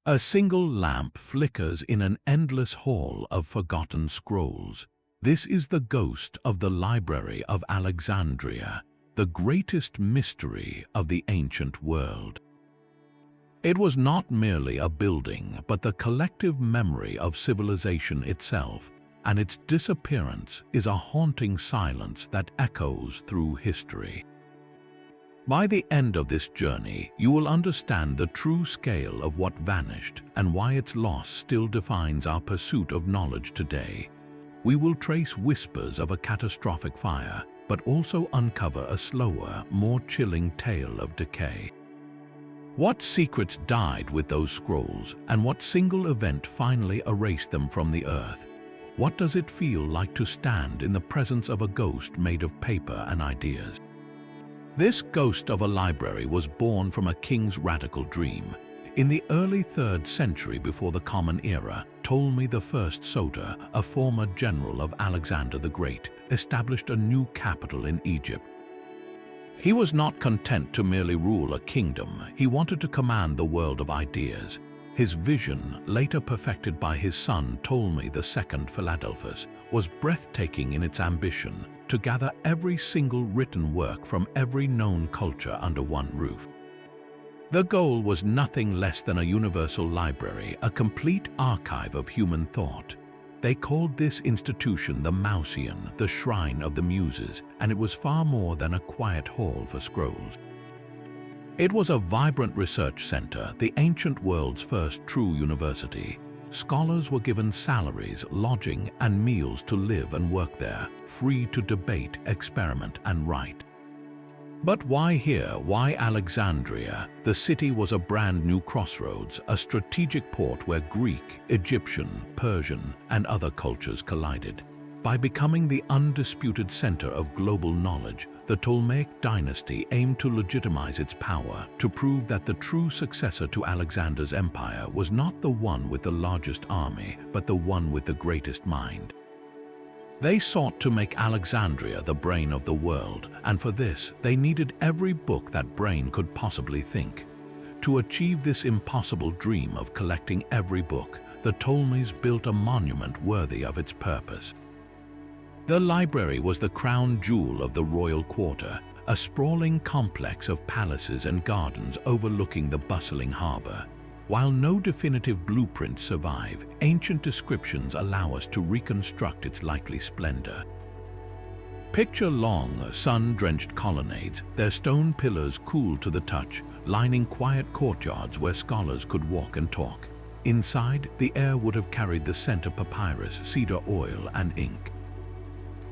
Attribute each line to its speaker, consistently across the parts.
Speaker 1: A single lamp flickers in an endless hall of forgotten scrolls. This is the ghost of the Library of Alexandria, the greatest mystery of the ancient world. It was not merely a building, but the collective memory of civilization itself, and its disappearance is a haunting silence that echoes through history. By the end of this journey, you will understand the true scale of what vanished and why its loss still defines our pursuit of knowledge today. We will trace whispers of a catastrophic fire, but also uncover a slower, more chilling tale of decay. What secrets died with those scrolls, and what single event finally erased them from the earth? What does it feel like to stand in the presence of a ghost made of paper and ideas? This ghost of a library was born from a king's radical dream. In the early 3rd century before the Common Era, Ptolemy I Soter, a former general of Alexander the Great, established a new capital in Egypt. He was not content to merely rule a kingdom. He wanted to command the world of ideas. His vision, later perfected by his son Ptolemy II Philadelphus, was breathtaking in its ambition to gather every single written work from every known culture under one roof. The goal was nothing less than a universal library, a complete archive of human thought. They called this institution the Mouseion, the Shrine of the Muses, and it was far more than a quiet hall for scrolls. It was a vibrant research center, the ancient world's first true university. Scholars were given salaries, lodging, and meals to live and work there, free to debate, experiment, and write. But why here? Why Alexandria? The city was a brand new crossroads, a strategic port where Greek, Egyptian, Persian, and other cultures collided. By becoming the undisputed center of global knowledge, the Ptolemaic dynasty aimed to legitimize its power, to prove that the true successor to Alexander's empire was not the one with the largest army, but the one with the greatest mind. They sought to make Alexandria the brain of the world, and for this, they needed every book that brain could possibly think. To achieve this impossible dream of collecting every book, the Ptolemies built a monument worthy of its purpose. The library was the crown jewel of the royal quarter, a sprawling complex of palaces and gardens overlooking the bustling harbor. While no definitive blueprints survive, ancient descriptions allow us to reconstruct its likely splendor. Picture long, sun-drenched colonnades, their stone pillars cool to the touch, lining quiet courtyards where scholars could walk and talk. Inside, the air would have carried the scent of papyrus, cedar oil, and ink.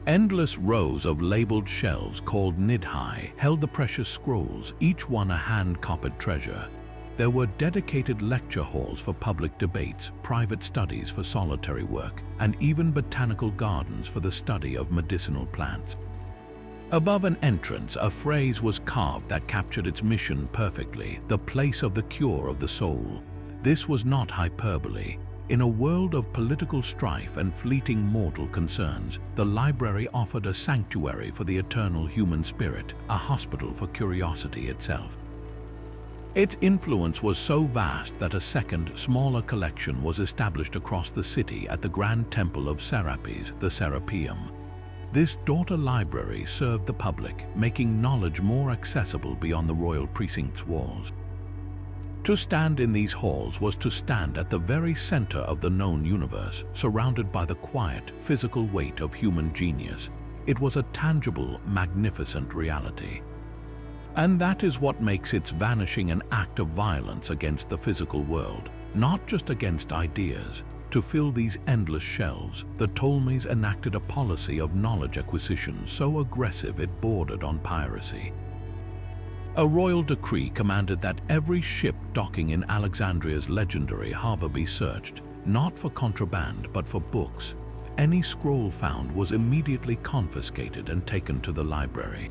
Speaker 1: Endless rows of labeled shelves called nidhai held the precious scrolls, each one a hand-copied treasure. There were dedicated lecture halls for public debates, private studies for solitary work, and even botanical gardens for the study of medicinal plants. Above an entrance, a phrase was carved that captured its mission perfectly: the place of the cure of the soul. This was not hyperbole. In a world of political strife and fleeting mortal concerns, the library offered a sanctuary for the eternal human spirit, a hospital for curiosity itself. Its influence was so vast that a second, smaller collection was established across the city at the Grand Temple of Serapis, the Serapeum. This daughter library served the public, making knowledge more accessible beyond the royal precinct's walls. To stand in these halls was to stand at the very center of the known universe, surrounded by the quiet, physical weight of human genius. It was a tangible, magnificent reality. And that is what makes its vanishing an act of violence against the physical world, not just against ideas. To fill these endless shelves, the Ptolemies enacted a policy of knowledge acquisition so aggressive it bordered on piracy. A royal decree commanded that every ship docking in Alexandria's legendary harbor be searched, not for contraband but for books. Any scroll found was immediately confiscated and taken to the library.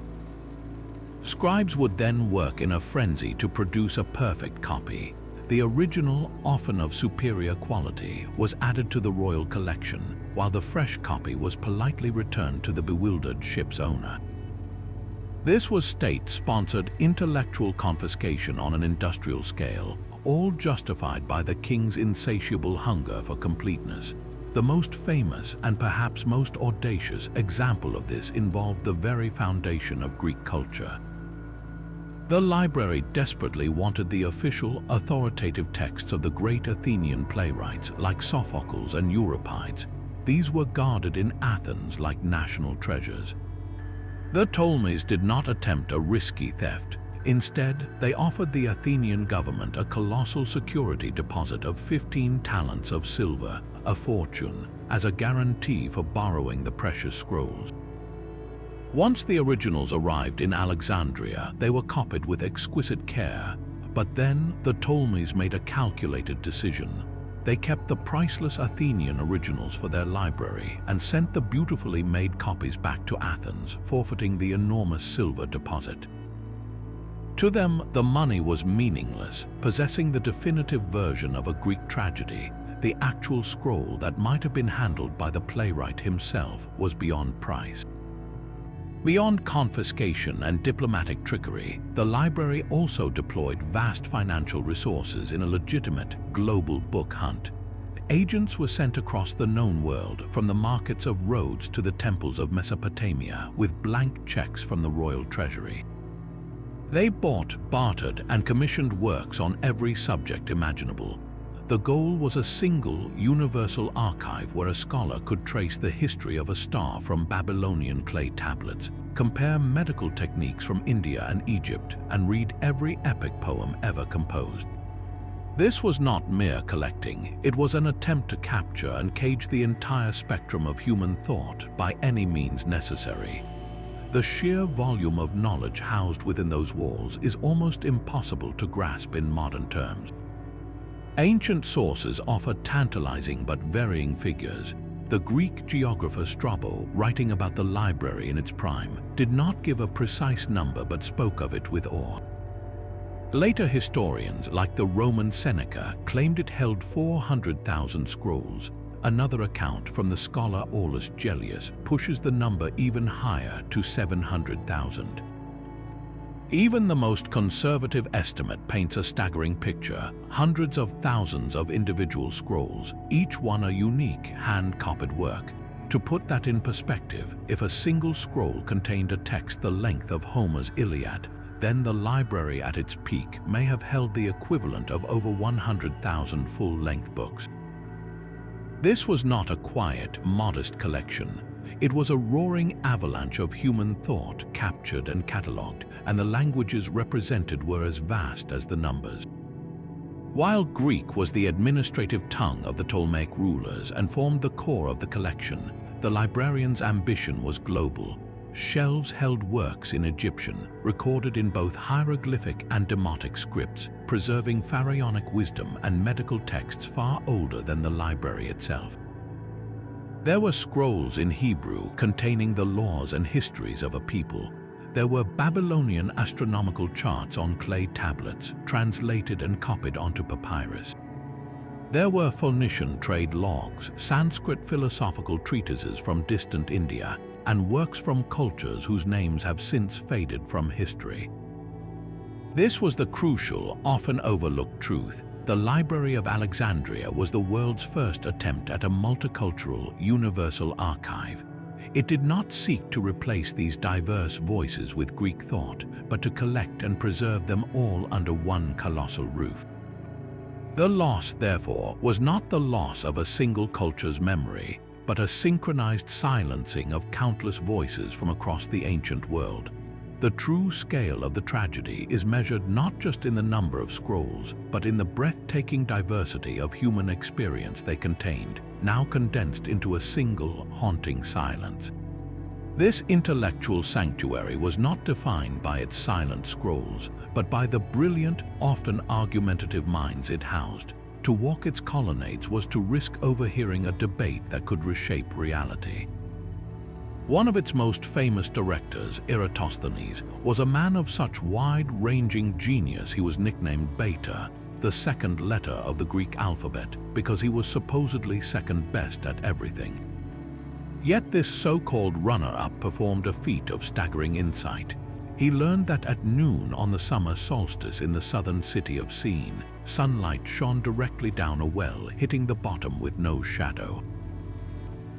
Speaker 1: Scribes would then work in a frenzy to produce a perfect copy. The original, often of superior quality, was added to the royal collection, while the fresh copy was politely returned to the bewildered ship's owner. This was state-sponsored intellectual confiscation on an industrial scale. all justified by the king's insatiable hunger for completeness. The most famous and perhaps most audacious example of this involved the very foundation of Greek culture. The library desperately wanted the official, authoritative texts of the great Athenian playwrights like Sophocles and Euripides. These were guarded in Athens like national treasures. The Ptolemies did not attempt a risky theft. Instead, they offered the Athenian government a colossal security deposit of 15 talents of silver, a fortune, as a guarantee for borrowing the precious scrolls. Once the originals arrived in Alexandria, they were copied with exquisite care. But then the Ptolemies made a calculated decision. They kept the priceless Athenian originals for their library and sent the beautifully made copies back to Athens, forfeiting the enormous silver deposit. To them, the money was meaningless. Possessing the definitive version of a Greek tragedy, the actual scroll that might have been handled by the playwright himself, was beyond price. Beyond confiscation and diplomatic trickery, the library also deployed vast financial resources in a legitimate global book hunt. Agents were sent across the known world, from the markets of Rhodes to the temples of Mesopotamia, with blank checks from the royal treasury. They bought, bartered, and commissioned works on every subject imaginable. The goal was a single, universal archive where a scholar could trace the history of a star from Babylonian clay tablets, compare medical techniques from India and Egypt, and read every epic poem ever composed. This was not mere collecting. It was an attempt to capture and cage the entire spectrum of human thought by any means necessary. The sheer volume of knowledge housed within those walls is almost impossible to grasp in modern terms. Ancient sources offer tantalizing but varying figures. The Greek geographer Strabo, writing about the library in its prime, did not give a precise number but spoke of it with awe. Later historians, like the Roman Seneca, claimed it held 400,000 scrolls. Another account from the scholar Aulus Gellius pushes the number even higher to 700,000. Even the most conservative estimate paints a staggering picture: hundreds of thousands of individual scrolls, each one a unique, hand-copied work. To put that in perspective, if a single scroll contained a text the length of Homer's Iliad, then the library at its peak may have held the equivalent of over 100,000 full-length books. This was not a quiet, modest collection. It was a roaring avalanche of human thought captured and catalogued, and the languages represented were as vast as the numbers. While Greek was the administrative tongue of the Ptolemaic rulers and formed the core of the collection, the librarian's ambition was global. Shelves held works in Egyptian, recorded in both hieroglyphic and demotic scripts, preserving pharaonic wisdom and medical texts far older than the library itself. There were scrolls in Hebrew containing the laws and histories of a people. There were Babylonian astronomical charts on clay tablets, translated and copied onto papyrus. There were Phoenician trade logs, Sanskrit philosophical treatises from distant India, and works from cultures whose names have since faded from history. This was the crucial, often overlooked truth. The Library of Alexandria was the world's first attempt at a multicultural, universal archive. It did not seek to replace these diverse voices with Greek thought, but to collect and preserve them all under one colossal roof. The loss, therefore, was not the loss of a single culture's memory, but a synchronized silencing of countless voices from across the ancient world. The true scale of the tragedy is measured not just in the number of scrolls, but in the breathtaking diversity of human experience they contained, now condensed into a single, haunting silence. This intellectual sanctuary was not defined by its silent scrolls, but by the brilliant, often argumentative minds it housed. To walk its colonnades was to risk overhearing a debate that could reshape reality. One of its most famous directors, Eratosthenes, was a man of such wide-ranging genius he was nicknamed Beta, the second letter of the Greek alphabet, because he was supposedly second best at everything. Yet this so-called runner-up performed a feat of staggering insight. He learned that at noon on the summer solstice in the southern city of Scene, sunlight shone directly down a well, hitting the bottom with no shadow.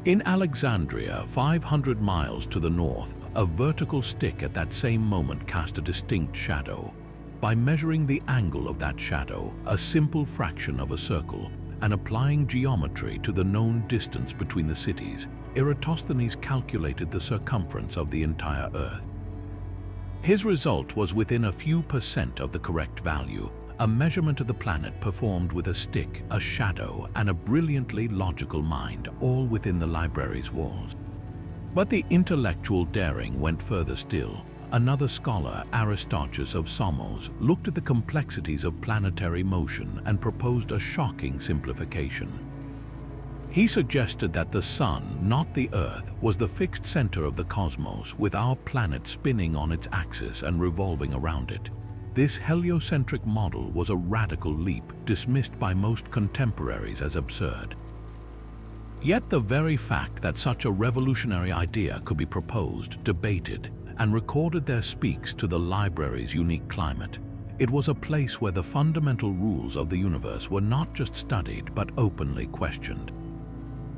Speaker 1: In Alexandria, 500 miles to the north, a vertical stick at that same moment cast a distinct shadow. By measuring the angle of that shadow, a simple fraction of a circle, and applying geometry to the known distance between the cities, Eratosthenes calculated the circumference of the entire Earth. His result was within a few percent of the correct value, a measurement of the planet performed with a stick, a shadow, and a brilliantly logical mind, all within the library's walls. But the intellectual daring went further still. Another scholar, Aristarchus of Samos, looked at the complexities of planetary motion and proposed a shocking simplification. He suggested that the Sun, not the Earth, was the fixed center of the cosmos, with our planet spinning on its axis and revolving around it. This heliocentric model was a radical leap, dismissed by most contemporaries as absurd. Yet the very fact that such a revolutionary idea could be proposed, debated, and recorded there speaks to the library's unique climate. It was a place where the fundamental rules of the universe were not just studied but openly questioned.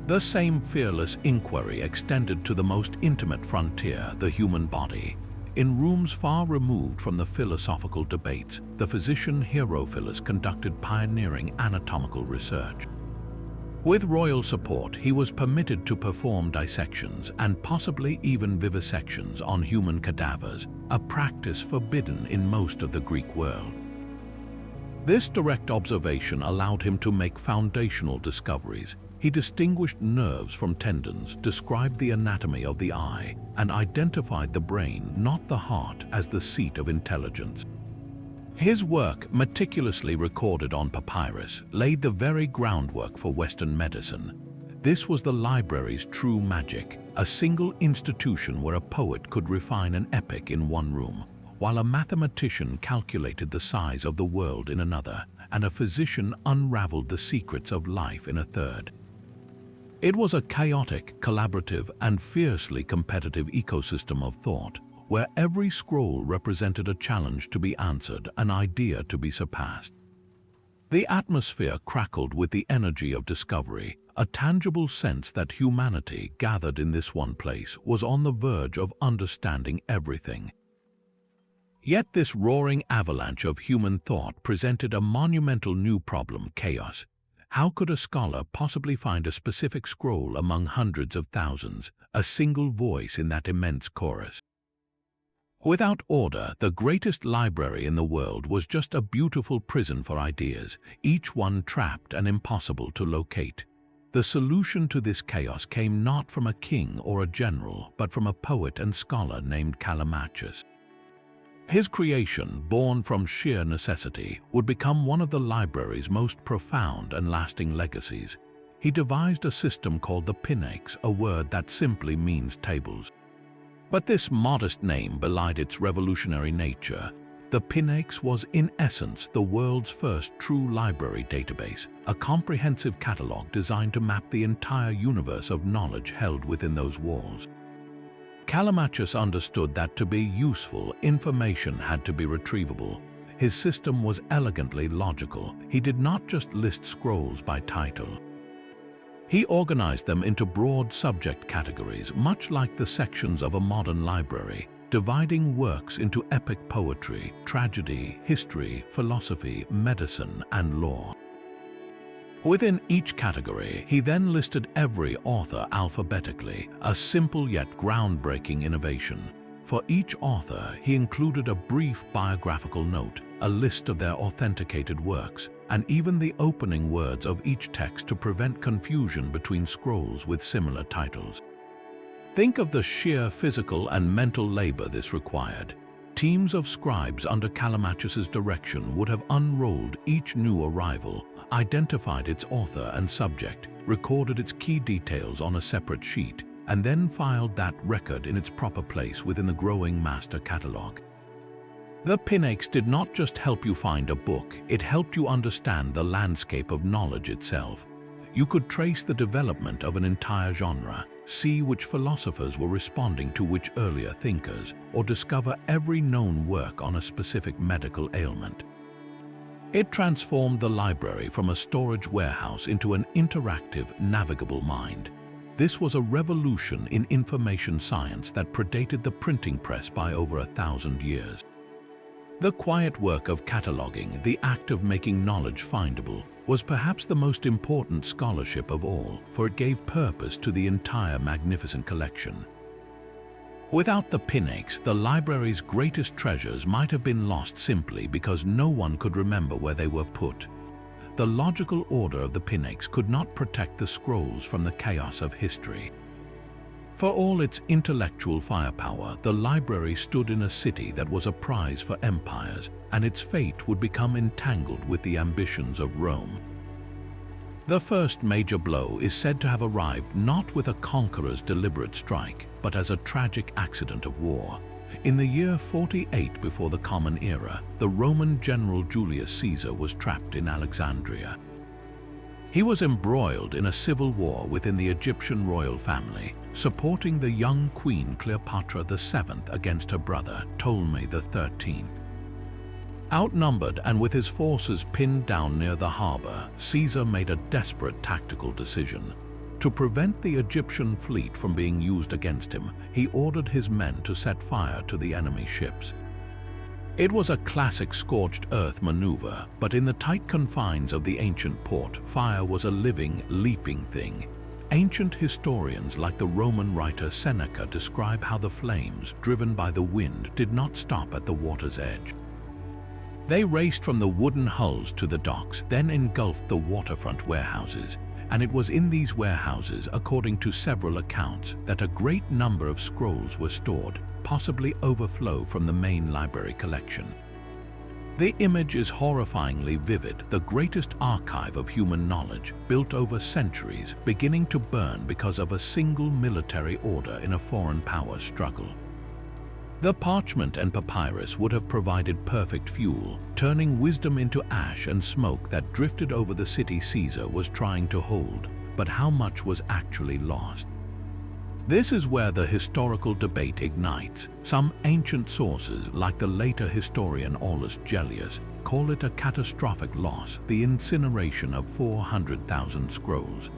Speaker 1: The same fearless inquiry extended to the most intimate frontier, the human body. In rooms far removed from the philosophical debates, the physician Herophilus conducted pioneering anatomical research. With royal support, he was permitted to perform dissections and possibly even vivisections on human cadavers, a practice forbidden in most of the Greek world. This direct observation allowed him to make foundational discoveries. He distinguished nerves from tendons, described the anatomy of the eye, and identified the brain, not the heart, as the seat of intelligence. His work, meticulously recorded on papyrus, laid the very groundwork for Western medicine. This was the library's true magic, a single institution where a poet could refine an epic in one room, while a mathematician calculated the size of the world in another, and a physician unraveled the secrets of life in a third. It was a chaotic, collaborative, and fiercely competitive ecosystem of thought, where every scroll represented a challenge to be answered, an idea to be surpassed. The atmosphere crackled with the energy of discovery, a tangible sense that humanity, gathered in this one place, was on the verge of understanding everything. Yet this roaring avalanche of human thought presented a monumental new problem: chaos. How could a scholar possibly find a specific scroll among hundreds of thousands, a single voice in that immense chorus? Without order, the greatest library in the world was just a beautiful prison for ideas, each one trapped and impossible to locate. The solution to this chaos came not from a king or a general, but from a poet and scholar named Callimachus. His creation, born from sheer necessity, would become one of the library's most profound and lasting legacies. He devised a system called the Pinakes, a word that simply means tables. But this modest name belied its revolutionary nature. The Pinakes was in essence the world's first true library database, a comprehensive catalog designed to map the entire universe of knowledge held within those walls. Callimachus understood that to be useful, information had to be retrievable. His system was elegantly logical. He did not just list scrolls by title. He organized them into broad subject categories, much like the sections of a modern library, dividing works into epic poetry, tragedy, history, philosophy, medicine, and law. Within each category, he then listed every author alphabetically, a simple yet groundbreaking innovation. For each author, he included a brief biographical note, a list of their authenticated works, and even the opening words of each text to prevent confusion between scrolls with similar titles. Think of the sheer physical and mental labor this required. Teams of scribes under Callimachus's direction would have unrolled each new arrival, identified its author and subject, recorded its key details on a separate sheet, and then filed that record in its proper place within the growing master catalog. The Pinakes did not just help you find a book, it helped you understand the landscape of knowledge itself. You could trace the development of an entire genre, see which philosophers were responding to which earlier thinkers, or discover every known work on a specific medical ailment. It transformed the library from a storage warehouse into an interactive, navigable mind. This was a revolution in information science that predated the printing press by over 1,000 years. The quiet work of cataloging, the act of making knowledge findable, was perhaps the most important scholarship of all, for it gave purpose to the entire magnificent collection. Without the Pinakes, the library's greatest treasures might have been lost simply because no one could remember where they were put. The logical order of the Pinakes could not protect the scrolls from the chaos of history. For all its intellectual firepower, the library stood in a city that was a prize for empires, and its fate would become entangled with the ambitions of Rome. The first major blow is said to have arrived not with a conqueror's deliberate strike, but as a tragic accident of war. In the year 48 before the Common Era, the Roman general Julius Caesar was trapped in Alexandria. He was embroiled in a civil war within the Egyptian royal family, supporting the young queen Cleopatra VII against her brother Ptolemy XIII. Outnumbered and with his forces pinned down near the harbor, Caesar made a desperate tactical decision. To prevent the Egyptian fleet from being used against him, he ordered his men to set fire to the enemy ships. It was a classic scorched earth maneuver, but in the tight confines of the ancient port, fire was a living, leaping thing. Ancient historians like the Roman writer Seneca describe how the flames, driven by the wind, did not stop at the water's edge. They raced from the wooden hulls to the docks, then engulfed the waterfront warehouses. And it was in these warehouses, according to several accounts, that a great number of scrolls were stored, possibly overflow from the main library collection. The image is horrifyingly vivid, the greatest archive of human knowledge, built over centuries, beginning to burn because of a single military order in a foreign power struggle. The parchment and papyrus would have provided perfect fuel, turning wisdom into ash and smoke that drifted over the city Caesar was trying to hold, but how much was actually lost? This is where the historical debate ignites. Some ancient sources, like the later historian Aulus Gellius, call it a catastrophic loss, the incineration of 400,000 scrolls.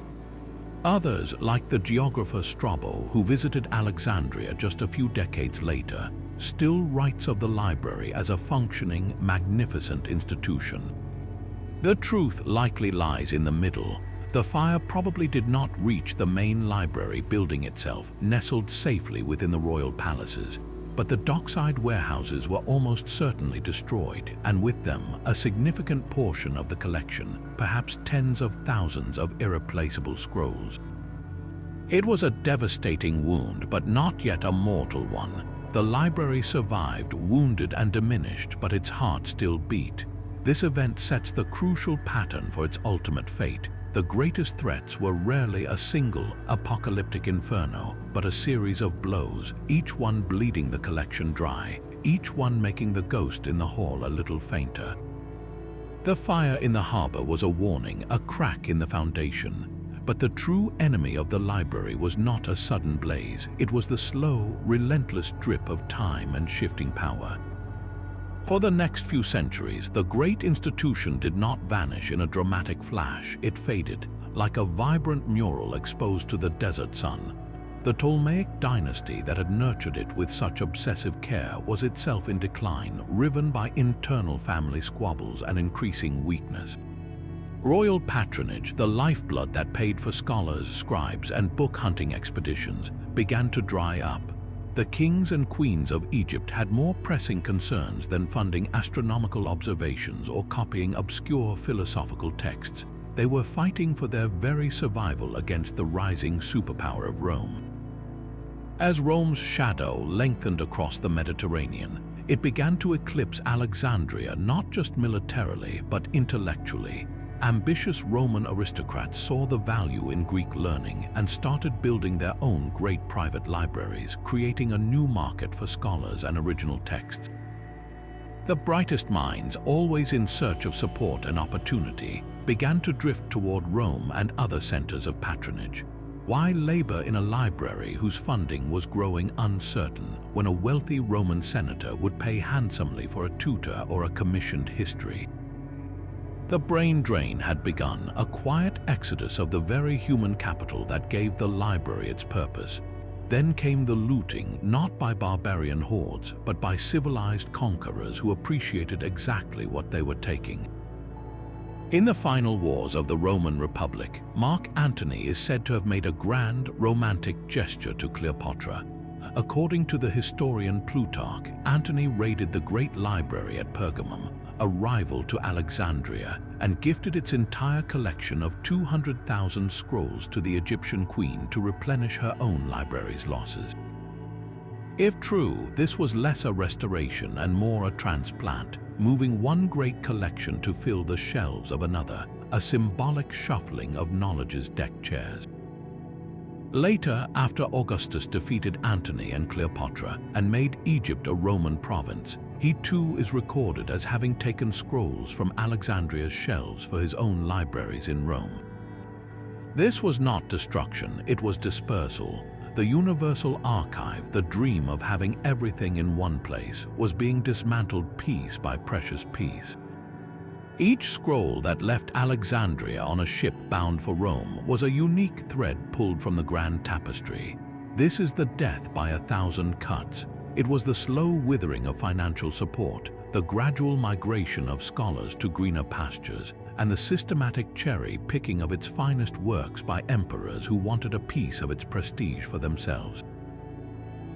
Speaker 1: Others, like the geographer Strabo, who visited Alexandria just a few decades later, still writes of the library as a functioning, magnificent institution. The truth likely lies in the middle. The fire probably did not reach the main library building itself, nestled safely within the royal palaces, but the dockside warehouses were almost certainly destroyed, and with them a significant portion of the collection, perhaps tens of thousands of irreplaceable scrolls. It was a devastating wound, but not yet a mortal one. The library survived, wounded and diminished, but its heart still beat. This event sets the crucial pattern for its ultimate fate. The greatest threats were rarely a single apocalyptic inferno, but a series of blows, each one bleeding the collection dry, each one making the ghost in the hall a little fainter. The fire in the harbor was a warning, a crack in the foundation. But the true enemy of the library was not a sudden blaze. It was the slow, relentless drip of time and shifting power. For the next few centuries, the great institution did not vanish in a dramatic flash. It faded, like a vibrant mural exposed to the desert sun. The Ptolemaic dynasty that had nurtured it with such obsessive care was itself in decline, riven by internal family squabbles and increasing weakness. Royal patronage, the lifeblood that paid for scholars, scribes, and book-hunting expeditions, began to dry up. The kings and queens of Egypt had more pressing concerns than funding astronomical observations or copying obscure philosophical texts. They were fighting for their very survival against the rising superpower of Rome. As Rome's shadow lengthened across the Mediterranean, it began to eclipse Alexandria not just militarily but intellectually. Ambitious Roman aristocrats saw the value in Greek learning and started building their own great private libraries, creating a new market for scholars and original texts. The brightest minds, always in search of support and opportunity, began to drift toward Rome and other centers of patronage. Why labor in a library whose funding was growing uncertain when a wealthy Roman senator would pay handsomely for a tutor or a commissioned history? The brain drain had begun, a quiet exodus of the very human capital that gave the library its purpose. Then came the looting, not by barbarian hordes, but by civilized conquerors who appreciated exactly what they were taking. In the final wars of the Roman Republic, Mark Antony is said to have made a grand, romantic gesture to Cleopatra. According to the historian Plutarch, Antony raided the great library at Pergamum, a rival to Alexandria, and gifted its entire collection of 200,000 scrolls to the Egyptian queen to replenish her own library's losses. If true, this was less a restoration and more a transplant, moving one great collection to fill the shelves of another, a symbolic shuffling of knowledge's deck chairs. Later, after Augustus defeated Antony and Cleopatra and made Egypt a Roman province, he too is recorded as having taken scrolls from Alexandria's shelves for his own libraries in Rome. This was not destruction, it was dispersal. The universal archive, the dream of having everything in one place, was being dismantled piece by precious piece. Each scroll that left Alexandria on a ship bound for Rome was a unique thread pulled from the grand tapestry. This is the death by 1,000 cuts. It was the slow withering of financial support, the gradual migration of scholars to greener pastures, and the systematic cherry-picking of its finest works by emperors who wanted a piece of its prestige for themselves.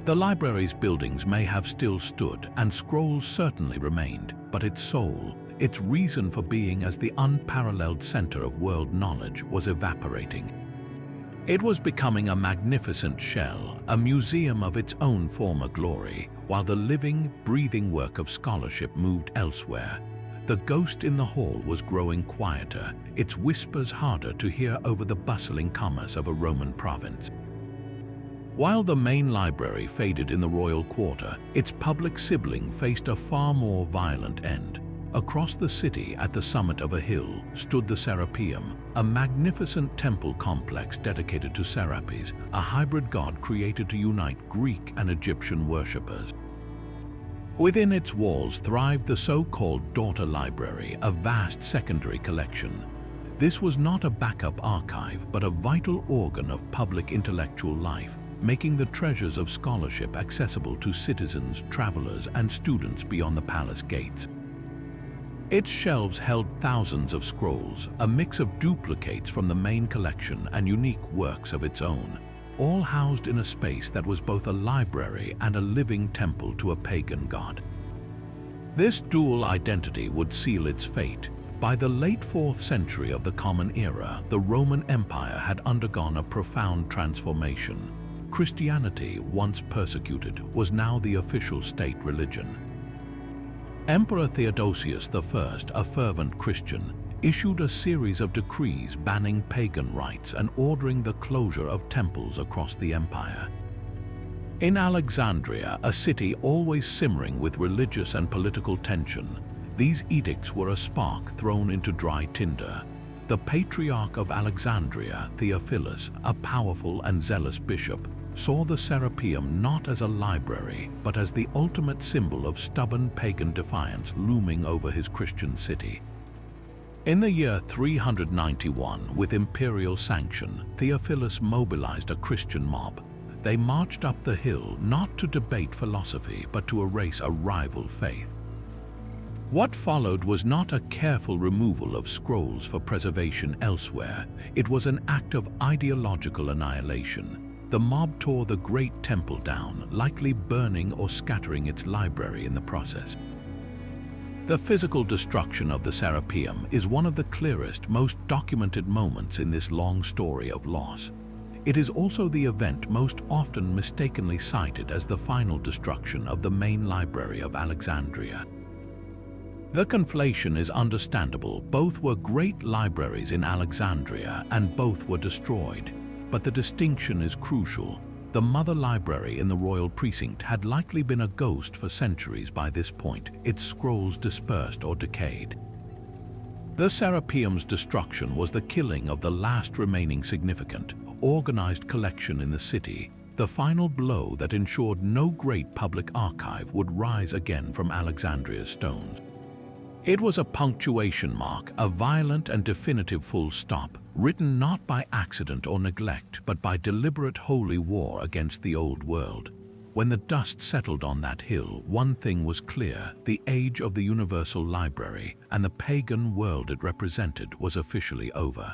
Speaker 1: The library's buildings may have still stood, and scrolls certainly remained, but its soul, its reason for being as the unparalleled center of world knowledge, was evaporating. It was becoming a magnificent shell, a museum of its own former glory, while the living, breathing work of scholarship moved elsewhere. The ghost in the hall was growing quieter, its whispers harder to hear over the bustling commerce of a Roman province. While the main library faded in the royal quarter, its public sibling faced a far more violent end. Across the city, at the summit of a hill, stood the Serapeum, a magnificent temple complex dedicated to Serapis, a hybrid god created to unite Greek and Egyptian worshippers. Within its walls thrived the so-called daughter library, a vast secondary collection. This was not a backup archive, but a vital organ of public intellectual life, making the treasures of scholarship accessible to citizens, travelers, and students beyond the palace gates. Its shelves held thousands of scrolls, a mix of duplicates from the main collection and unique works of its own, all housed in a space that was both a library and a living temple to a pagan god. This dual identity would seal its fate. By the late 4th century of the Common Era, the Roman Empire had undergone a profound transformation. Christianity, once persecuted, was now the official state religion. Emperor Theodosius I, a fervent Christian, issued a series of decrees banning pagan rites and ordering the closure of temples across the empire. In Alexandria, a city always simmering with religious and political tension, these edicts were a spark thrown into dry tinder. The Patriarch of Alexandria, Theophilus, a powerful and zealous bishop, saw the Serapeum not as a library, but as the ultimate symbol of stubborn pagan defiance looming over his Christian city. In the year 391, with imperial sanction, Theophilus mobilized a Christian mob. They marched up the hill not to debate philosophy, but to erase a rival faith. What followed was not a careful removal of scrolls for preservation elsewhere. It was an act of ideological annihilation. The mob tore the great temple down, likely burning or scattering its library in the process. The physical destruction of the Serapeum is one of the clearest, most documented moments in this long story of loss. It is also the event most often mistakenly cited as the final destruction of the main library of Alexandria. The conflation is understandable. Both were great libraries in Alexandria, and both were destroyed. But the distinction is crucial. The mother library in the royal precinct had likely been a ghost for centuries by this point, its scrolls dispersed or decayed. The Serapeum's destruction was the killing of the last remaining significant, organized collection in the city, the final blow that ensured no great public archive would rise again from Alexandria's stones. It was a punctuation mark, a violent and definitive full stop, written not by accident or neglect, but by deliberate holy war against the old world. When the dust settled on that hill, one thing was clear: the age of the Universal Library and the pagan world it represented was officially over.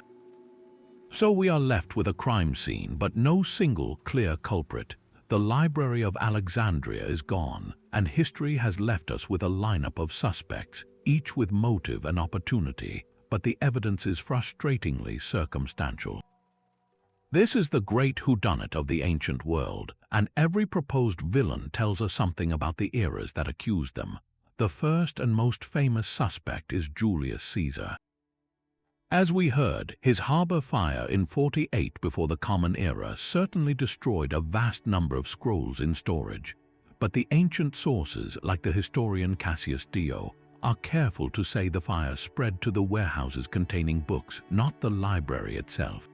Speaker 1: So we are left with a crime scene, but no single clear culprit. The Library of Alexandria is gone, and history has left us with a lineup of suspects, each with motive and opportunity, but the evidence is frustratingly circumstantial. This is the great whodunit of the ancient world, and every proposed villain tells us something about the eras that accused them. The first and most famous suspect is Julius Caesar. As we heard, his harbor fire in 48 before the Common Era certainly destroyed a vast number of scrolls in storage, but the ancient sources, like the historian Cassius Dio, are careful to say the fire spread to the warehouses containing books, not the library itself.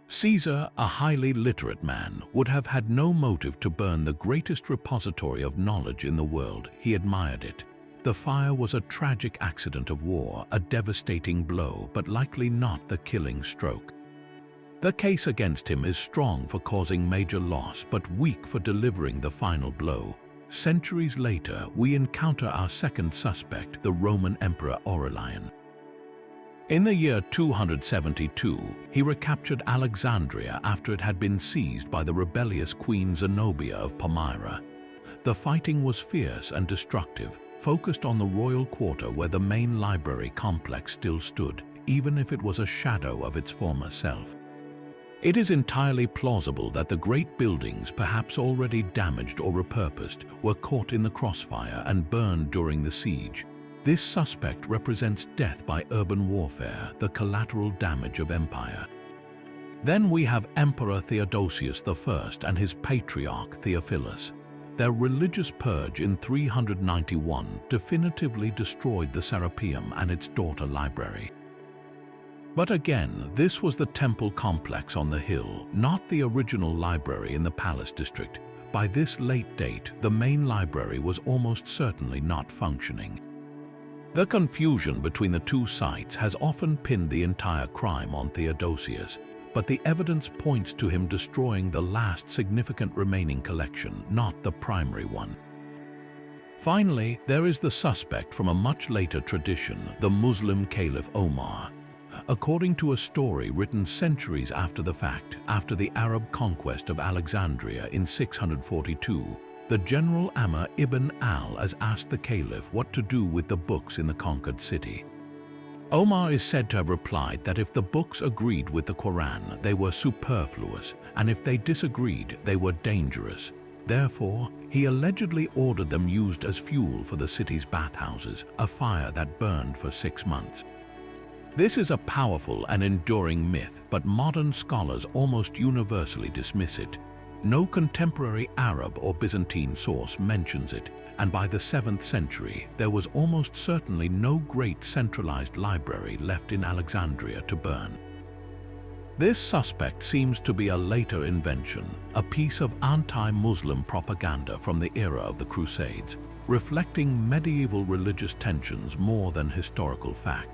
Speaker 1: Caesar, a highly literate man, would have had no motive to burn the greatest repository of knowledge in the world. He admired it. The fire was a tragic accident of war, a devastating blow, but likely not the killing stroke. The case against him is strong for causing major loss, but weak for delivering the final blow. Centuries later, we encounter our second suspect, the Roman Emperor Aurelian. In the year 272, he recaptured Alexandria after it had been seized by the rebellious Queen Zenobia of Palmyra. The fighting was fierce and destructive, focused on the royal quarter where the main library complex still stood, even if it was a shadow of its former self. It is entirely plausible that the great buildings, perhaps already damaged or repurposed, were caught in the crossfire and burned during the siege. This suspect represents death by urban warfare, the collateral damage of empire. Then we have Emperor Theodosius I and his patriarch Theophilus. Their religious purge in 391 definitively destroyed the Serapeum and its daughter library. But again, this was the temple complex on the hill, not the original library in the palace district. By this late date, the main library was almost certainly not functioning. The confusion between the two sites has often pinned the entire crime on Theodosius, but the evidence points to him destroying the last significant remaining collection, not the primary one. Finally, there is the suspect from a much later tradition, the Muslim Caliph Omar. According to a story written centuries after the fact, after the Arab conquest of Alexandria in 642, the general Amr ibn al-As asked the caliph what to do with the books in the conquered city. Omar is said to have replied that if the books agreed with the Quran, they were superfluous, and if they disagreed, they were dangerous. Therefore, he allegedly ordered them used as fuel for the city's bathhouses, a fire that burned for 6 months. This is a powerful and enduring myth, but modern scholars almost universally dismiss it. No contemporary Arab or Byzantine source mentions it, and by the 7th century, there was almost certainly no great centralized library left in Alexandria to burn. This suspect seems to be a later invention, a piece of anti-Muslim propaganda from the era of the Crusades, reflecting medieval religious tensions more than historical fact.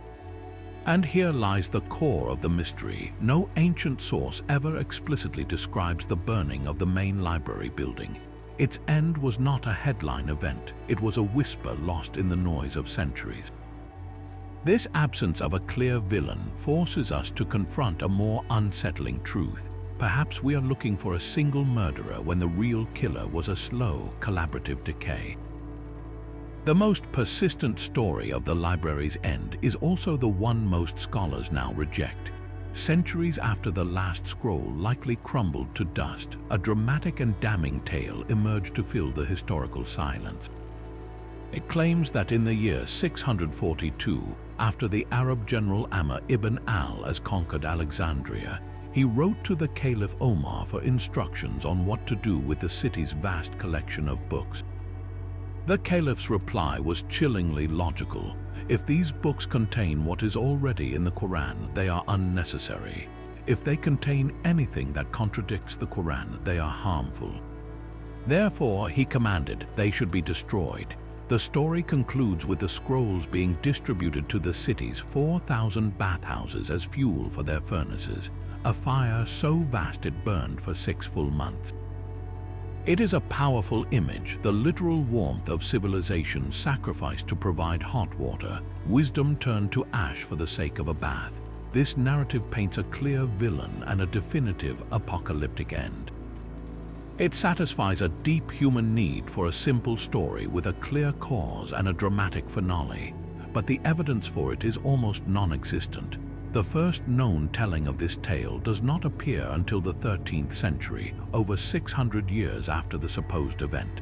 Speaker 1: And here lies the core of the mystery. No ancient source ever explicitly describes the burning of the main library building. Its end was not a headline event, it was a whisper lost in the noise of centuries. This absence of a clear villain forces us to confront a more unsettling truth. Perhaps we are looking for a single murderer when the real killer was a slow, collaborative decay. The most persistent story of the library's end is also the one most scholars now reject. Centuries after the last scroll likely crumbled to dust, a dramatic and damning tale emerged to fill the historical silence. It claims that in the year 642, after the Arab general Amr ibn al-As conquered Alexandria, he wrote to the Caliph Omar for instructions on what to do with the city's vast collection of books. The Caliph's reply was chillingly logical. If these books contain what is already in the Quran, they are unnecessary. If they contain anything that contradicts the Quran, they are harmful. Therefore, he commanded they should be destroyed. The story concludes with the scrolls being distributed to the city's 4,000 bathhouses as fuel for their furnaces, a fire so vast it burned for 6 full months. It is a powerful image, the literal warmth of civilization sacrificed to provide hot water, wisdom turned to ash for the sake of a bath. This narrative paints a clear villain and a definitive apocalyptic end. It satisfies a deep human need for a simple story with a clear cause and a dramatic finale, but the evidence for it is almost non-existent. The first known telling of this tale does not appear until the 13th century, over 600 years after the supposed event.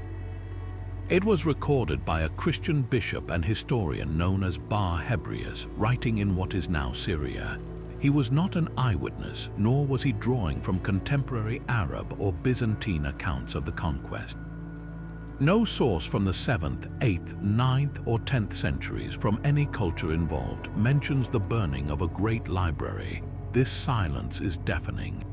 Speaker 1: It was recorded by a Christian bishop and historian known as Bar Hebraeus, writing in what is now Syria. He was not an eyewitness, nor was he drawing from contemporary Arab or Byzantine accounts of the conquest. No source from the 7th, 8th, 9th, or 10th centuries from any culture involved mentions the burning of a great library. This silence is deafening.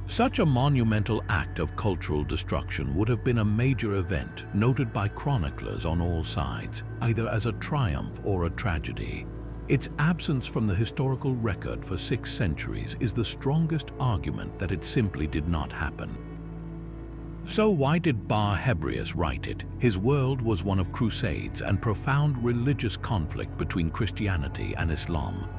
Speaker 1: Such a monumental act of cultural destruction would have been a major event noted by chroniclers on all sides, either as a triumph or a tragedy. Its absence from the historical record for 6 centuries is the strongest argument that it simply did not happen. So why did Bar Hebraeus write it? His world was one of crusades and profound religious conflict between Christianity and Islam.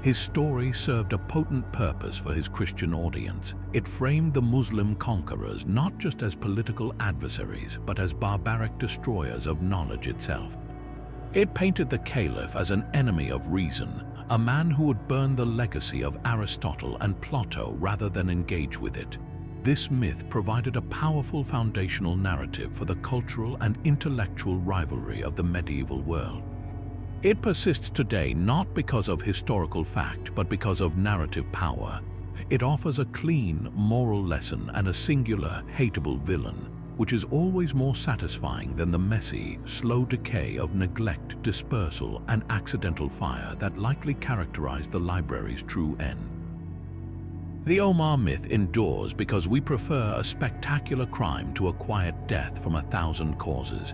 Speaker 1: His story served a potent purpose for his Christian audience. It framed the Muslim conquerors not just as political adversaries, but as barbaric destroyers of knowledge itself. It painted the Caliph as an enemy of reason, a man who would burn the legacy of Aristotle and Plato rather than engage with it. This myth provided a powerful foundational narrative for the cultural and intellectual rivalry of the medieval world. It persists today not because of historical fact, but because of narrative power. It offers a clean, moral lesson and a singular, hateable villain, which is always more satisfying than the messy, slow decay of neglect, dispersal, and accidental fire that likely characterized the library's true end. The Omar myth endures because we prefer a spectacular crime to a quiet death from 1,000 causes.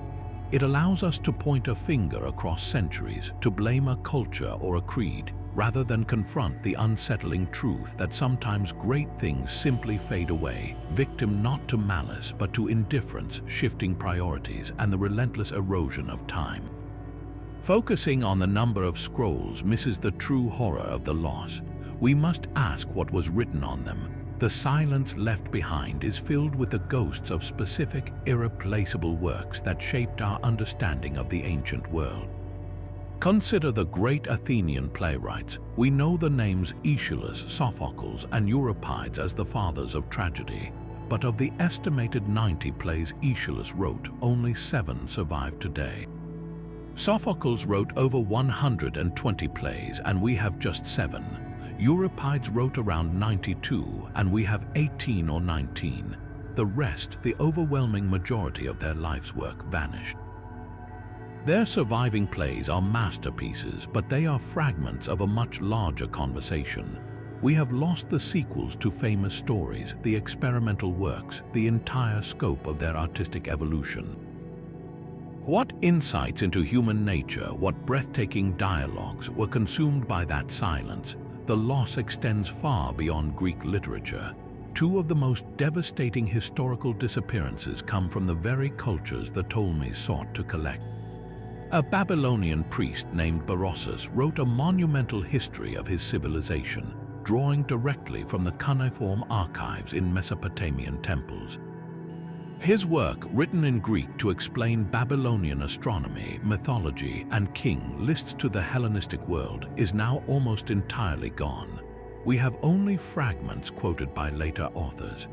Speaker 1: It allows us to point a finger across centuries, to blame a culture or a creed, rather than confront the unsettling truth that sometimes great things simply fade away, victim not to malice but to indifference, shifting priorities, and the relentless erosion of time. Focusing on the number of scrolls misses the true horror of the loss. We must ask what was written on them. The silence left behind is filled with the ghosts of specific, irreplaceable works that shaped our understanding of the ancient world. Consider the great Athenian playwrights. We know the names Aeschylus, Sophocles, and Euripides as the fathers of tragedy. But of the estimated 90 plays Aeschylus wrote, only 7 survive today. Sophocles wrote over 120 plays, and we have just 7. Euripides wrote around 92, and we have 18 or 19. The rest, the overwhelming majority of their life's work, vanished. Their surviving plays are masterpieces, but they are fragments of a much larger conversation. We have lost the sequels to famous stories, the experimental works, the entire scope of their artistic evolution. What insights into human nature, what breathtaking dialogues were consumed by that silence? The loss extends far beyond Greek literature. 2 of the most devastating historical disappearances come from the very cultures the Ptolemies sought to collect. A Babylonian priest named Berossus wrote a monumental history of his civilization, drawing directly from the cuneiform archives in Mesopotamian temples. His work, written in Greek to explain Babylonian astronomy, mythology, and king lists to the Hellenistic world, is now almost entirely gone. We have only fragments quoted by later authors.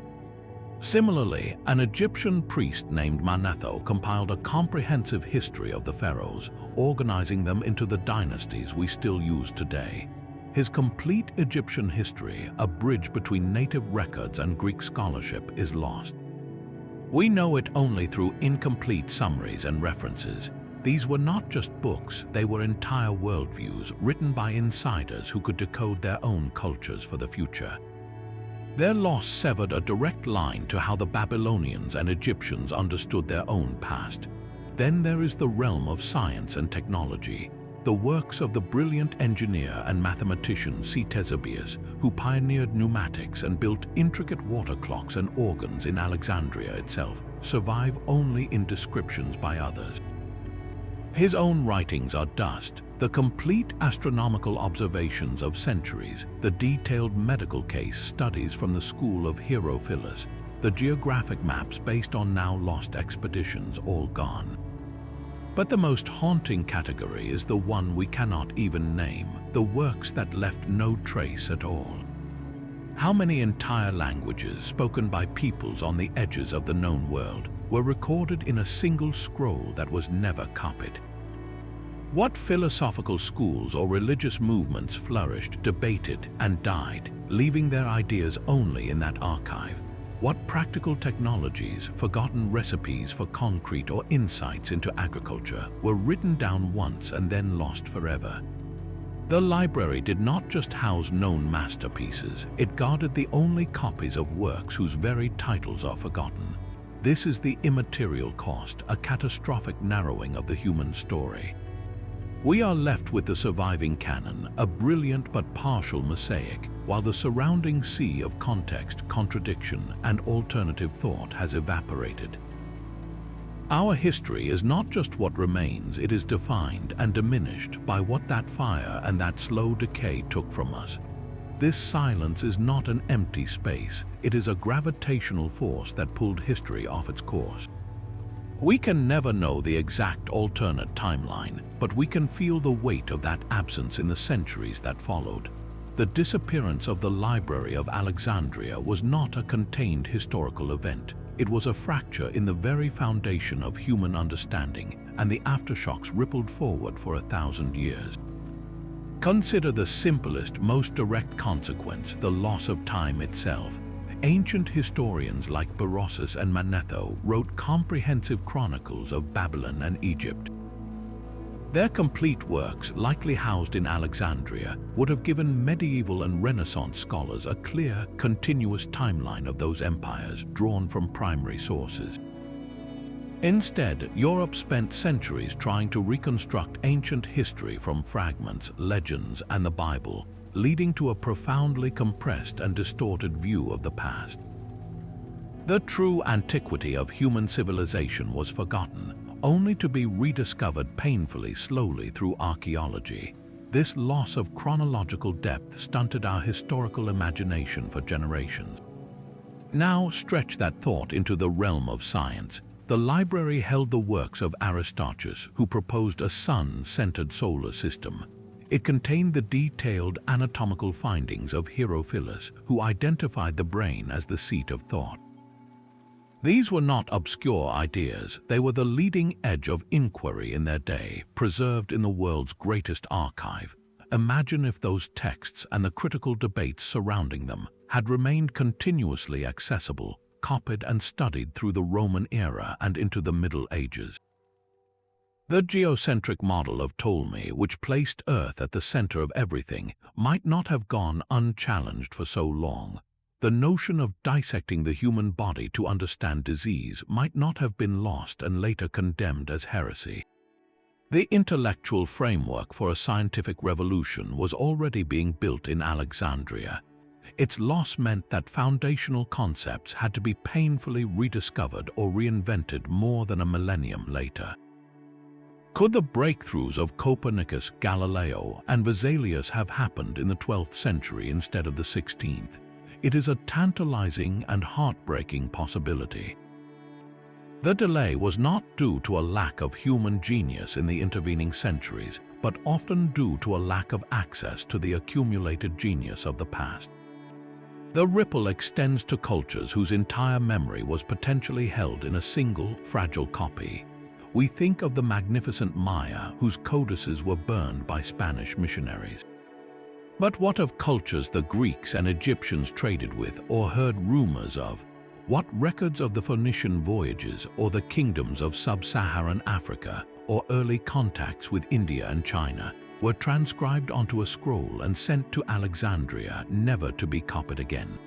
Speaker 1: Similarly, an Egyptian priest named Manetho compiled a comprehensive history of the pharaohs, organizing them into the dynasties we still use today. His complete Egyptian history, a bridge between native records and Greek scholarship, is lost. We know it only through incomplete summaries and references. These were not just books, they were entire worldviews written by insiders who could decode their own cultures for the future. Their loss severed a direct line to how the Babylonians and Egyptians understood their own past. Then there is the realm of science and technology, the works of the brilliant engineer and mathematician Ctesibius, who pioneered pneumatics and built intricate water clocks and organs in Alexandria itself, survive only in descriptions by others. His own writings are dust, the complete astronomical observations of centuries, the detailed medical case studies from the school of Herophilus, the geographic maps based on now-lost expeditions, all gone. But the most haunting category is the one we cannot even name, the works that left no trace at all. How many entire languages spoken by peoples on the edges of the known world were recorded in a single scroll that was never copied? What philosophical schools or religious movements flourished, debated, and died, leaving their ideas only in that archive? What practical technologies, forgotten recipes for concrete, or insights into agriculture were written down once and then lost forever? The library did not just house known masterpieces, it guarded the only copies of works whose very titles are forgotten. This is the immaterial cost, a catastrophic narrowing of the human story. We are left with the surviving canon, a brilliant but partial mosaic, while the surrounding sea of context, contradiction, and alternative thought has evaporated. Our history is not just what remains, it is defined and diminished by what that fire and that slow decay took from us. This silence is not an empty space, it is a gravitational force that pulled history off its course. We can never know the exact alternate timeline, but we can feel the weight of that absence in the centuries that followed. The disappearance of the Library of Alexandria was not a contained historical event. It was a fracture in the very foundation of human understanding, and the aftershocks rippled forward for 1,000 years. Consider the simplest, most direct consequence, the loss of time itself. Ancient historians like Berosus and Manetho wrote comprehensive chronicles of Babylon and Egypt. Their complete works, likely housed in Alexandria, would have given medieval and Renaissance scholars a clear, continuous timeline of those empires drawn from primary sources. Instead, Europe spent centuries trying to reconstruct ancient history from fragments, legends, and the Bible, leading to a profoundly compressed and distorted view of the past. The true antiquity of human civilization was forgotten, only to be rediscovered painfully slowly through archaeology. This loss of chronological depth stunted our historical imagination for generations. Now stretch that thought into the realm of science. The library held the works of Aristarchus, who proposed a sun-centered solar system. It contained the detailed anatomical findings of Herophilus, who identified the brain as the seat of thought. These were not obscure ideas, they were the leading edge of inquiry in their day, preserved in the world's greatest archive. Imagine if those texts and the critical debates surrounding them had remained continuously accessible, copied and studied through the Roman era and into the Middle Ages. The geocentric model of Ptolemy, which placed Earth at the center of everything, might not have gone unchallenged for so long. The notion of dissecting the human body to understand disease might not have been lost and later condemned as heresy. The intellectual framework for a scientific revolution was already being built in Alexandria. Its loss meant that foundational concepts had to be painfully rediscovered or reinvented more than a millennium later. Could the breakthroughs of Copernicus, Galileo, and Vesalius have happened in the 12th century instead of the 16th? It is a tantalizing and heartbreaking possibility. The delay was not due to a lack of human genius in the intervening centuries, but often due to a lack of access to the accumulated genius of the past. The ripple extends to cultures whose entire memory was potentially held in a single, fragile copy. We think of the magnificent Maya, whose codices were burned by Spanish missionaries. But what of cultures the Greeks and Egyptians traded with or heard rumors of? What records of the Phoenician voyages or the kingdoms of sub-Saharan Africa? or early contacts with India and China, were transcribed onto a scroll and sent to Alexandria, never to be copied again.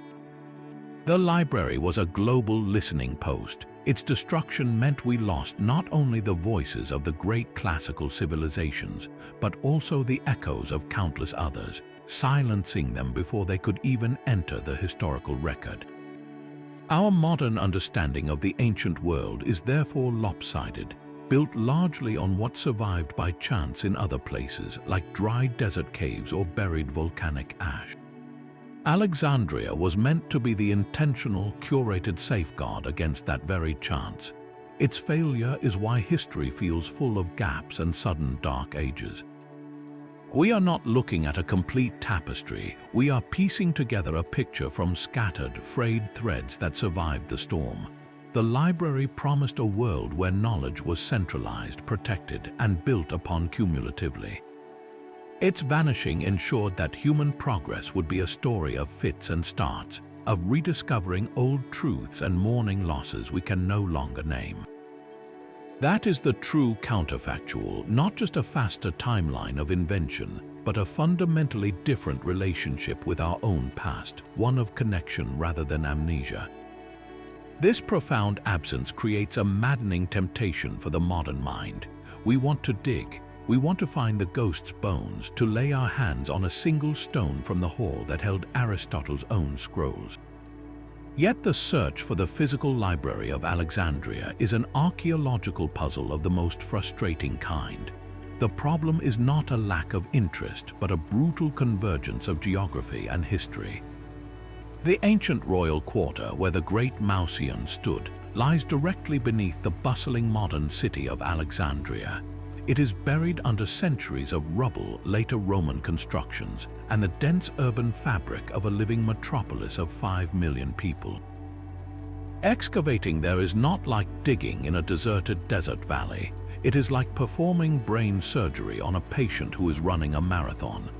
Speaker 1: The library was a global listening post. Its destruction meant we lost not only the voices of the great classical civilizations, but also the echoes of countless others, silencing them before they could even enter the historical record. Our modern understanding of the ancient world is therefore lopsided, built largely on what survived by chance in other places, like dry desert caves or buried volcanic ash. Alexandria was meant to be the intentional, curated safeguard against that very chance. Its failure is why history feels full of gaps and sudden dark ages. We are not looking at a complete tapestry, we are piecing together a picture from scattered, frayed threads that survived the storm. The library promised a world where knowledge was centralized, protected, and built upon cumulatively. Its vanishing ensured that human progress would be a story of fits and starts, of rediscovering old truths and mourning losses we can no longer name. That is the true counterfactual, not just a faster timeline of invention, but a fundamentally different relationship with our own past, one of connection rather than amnesia. This profound absence creates a maddening temptation for the modern mind. We want to dig. We want to find the ghost's bones, to lay our hands on a single stone from the hall that held Aristotle's own scrolls. Yet the search for the physical library of Alexandria is an archaeological puzzle of the most frustrating kind. The problem is not a lack of interest, but a brutal convergence of geography and history. The ancient royal quarter where the great Mouseion stood lies directly beneath the bustling modern city of Alexandria. It is buried under centuries of rubble, later Roman constructions, and the dense urban fabric of a living metropolis of 5 million people. Excavating there is not like digging in a deserted desert valley. It is like performing brain surgery on a patient who is running a marathon.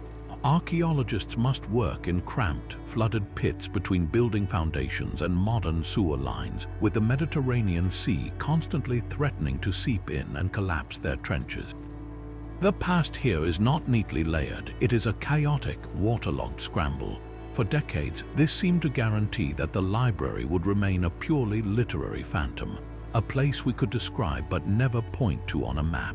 Speaker 1: Archaeologists must work in cramped, flooded pits between building foundations and modern sewer lines, with the Mediterranean Sea constantly threatening to seep in and collapse their trenches. The past here is not neatly layered, it is a chaotic, waterlogged scramble. For decades, this seemed to guarantee that the library would remain a purely literary phantom, a place we could describe but never point to on a map.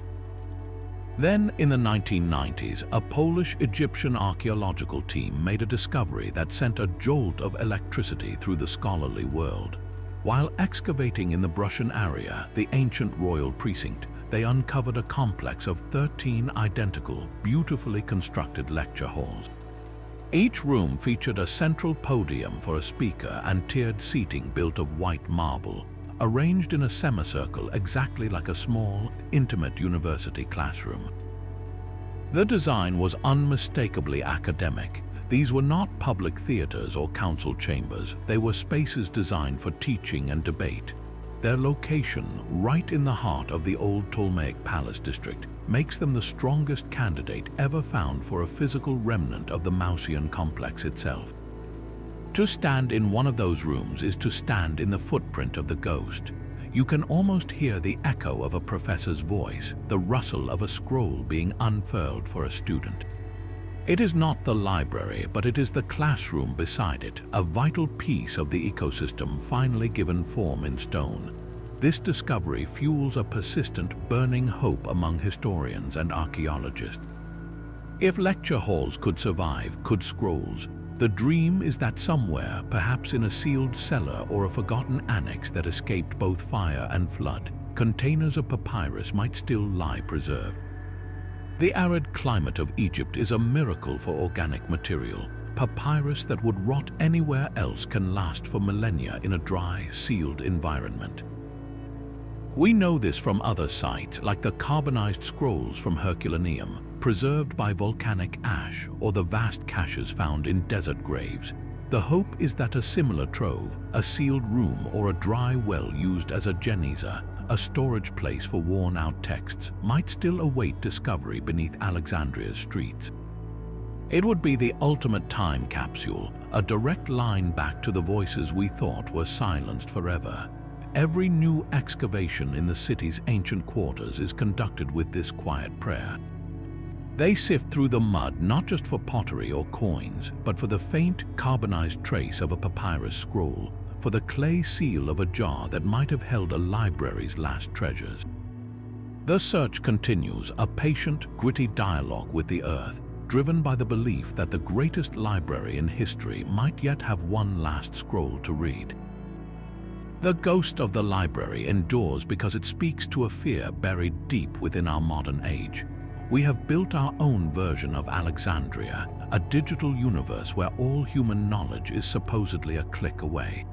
Speaker 1: Then, in the 1990s, a Polish-Egyptian archaeological team made a discovery that sent a jolt of electricity through the scholarly world. While excavating in the Brushan area, the ancient royal precinct, they uncovered a complex of 13 identical, beautifully constructed lecture halls. Each room featured a central podium for a speaker and tiered seating built of white marble, arranged in a semicircle exactly like a small, intimate university classroom. The design was unmistakably academic. These were not public theaters or council chambers. They were spaces designed for teaching and debate. Their location, right in the heart of the old Ptolemaic palace district, makes them the strongest candidate ever found for a physical remnant of the Mouseion complex itself. To stand in one of those rooms is to stand in the footprint of the ghost. You can almost hear the echo of a professor's voice, the rustle of a scroll being unfurled for a student. It is not the library, but it is the classroom beside it, a vital piece of the ecosystem finally given form in stone. This discovery fuels a persistent, burning hope among historians and archaeologists. If lecture halls could survive, could scrolls? The dream is that somewhere, perhaps in a sealed cellar or a forgotten annex that escaped both fire and flood, containers of papyrus might still lie preserved. The arid climate of Egypt is a miracle for organic material. Papyrus that would rot anywhere else can last for millennia in a dry, sealed environment. We know this from other sites, like the carbonized scrolls from Herculaneum, preserved by volcanic ash, or the vast caches found in desert graves. The hope is that a similar trove, a sealed room or a dry well used as a geniza, a storage place for worn-out texts, might still await discovery beneath Alexandria's streets. It would be the ultimate time capsule, a direct line back to the voices we thought were silenced forever. Every new excavation in the city's ancient quarters is conducted with this quiet prayer. They sift through the mud not just for pottery or coins, but for the faint, carbonized trace of a papyrus scroll, for the clay seal of a jar that might have held a library's last treasures. The search continues, a patient, gritty dialogue with the earth, driven by the belief that the greatest library in history might yet have one last scroll to read. The ghost of the library endures because it speaks to a fear buried deep within our modern age. We have built our own version of Alexandria, a digital universe where all human knowledge is supposedly a click away.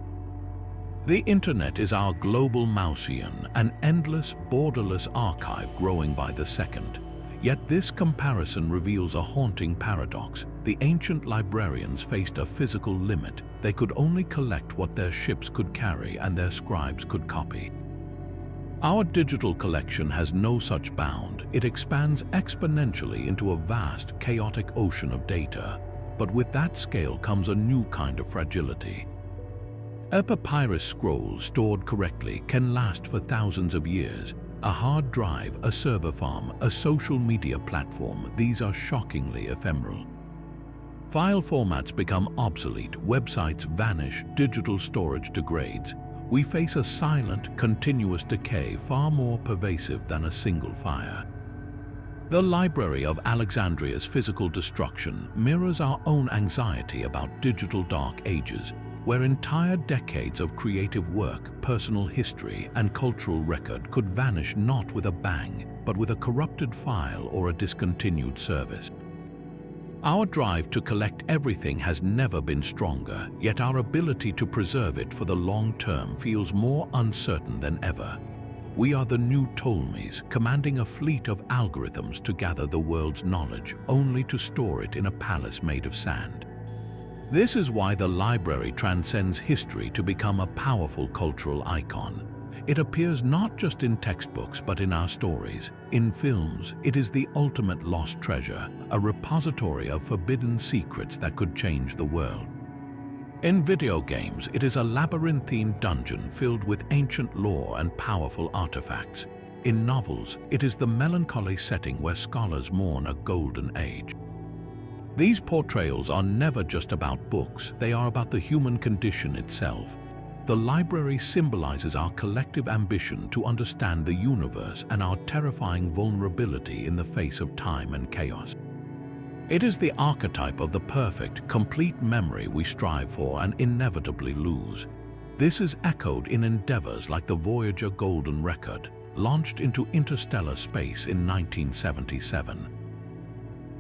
Speaker 1: The internet is our global Mouseion, an endless, borderless archive growing by the second. Yet this comparison reveals a haunting paradox. The ancient librarians faced a physical limit. They could only collect what their ships could carry and their scribes could copy. Our digital collection has no such bound. It expands exponentially into a vast, chaotic ocean of data. But with that scale comes a new kind of fragility. A papyrus scroll stored correctly can last for thousands of years. A hard drive, a server farm, a social media platform, these are shockingly ephemeral. File formats become obsolete, websites vanish, digital storage degrades. We face a silent, continuous decay far more pervasive than a single fire. The Library of Alexandria's physical destruction mirrors our own anxiety about digital dark ages, where entire decades of creative work, personal history, and cultural record could vanish not with a bang, but with a corrupted file or a discontinued service. Our drive to collect everything has never been stronger, yet our ability to preserve it for the long term feels more uncertain than ever. We are the new Ptolemies, commanding a fleet of algorithms to gather the world's knowledge, only to store it in a palace made of sand. This is why the library transcends history to become a powerful cultural icon. It appears not just in textbooks but in our stories. In films, it is the ultimate lost treasure, a repository of forbidden secrets that could change the world. In video games, it is a labyrinthine dungeon filled with ancient lore and powerful artifacts. In novels, it is the melancholy setting where scholars mourn a golden age. These portrayals are never just about books, they are about the human condition itself. The library symbolizes our collective ambition to understand the universe and our terrifying vulnerability in the face of time and chaos. It is the archetype of the perfect, complete memory we strive for and inevitably lose. This is echoed in endeavors like the Voyager Golden Record, launched into interstellar space in 1977.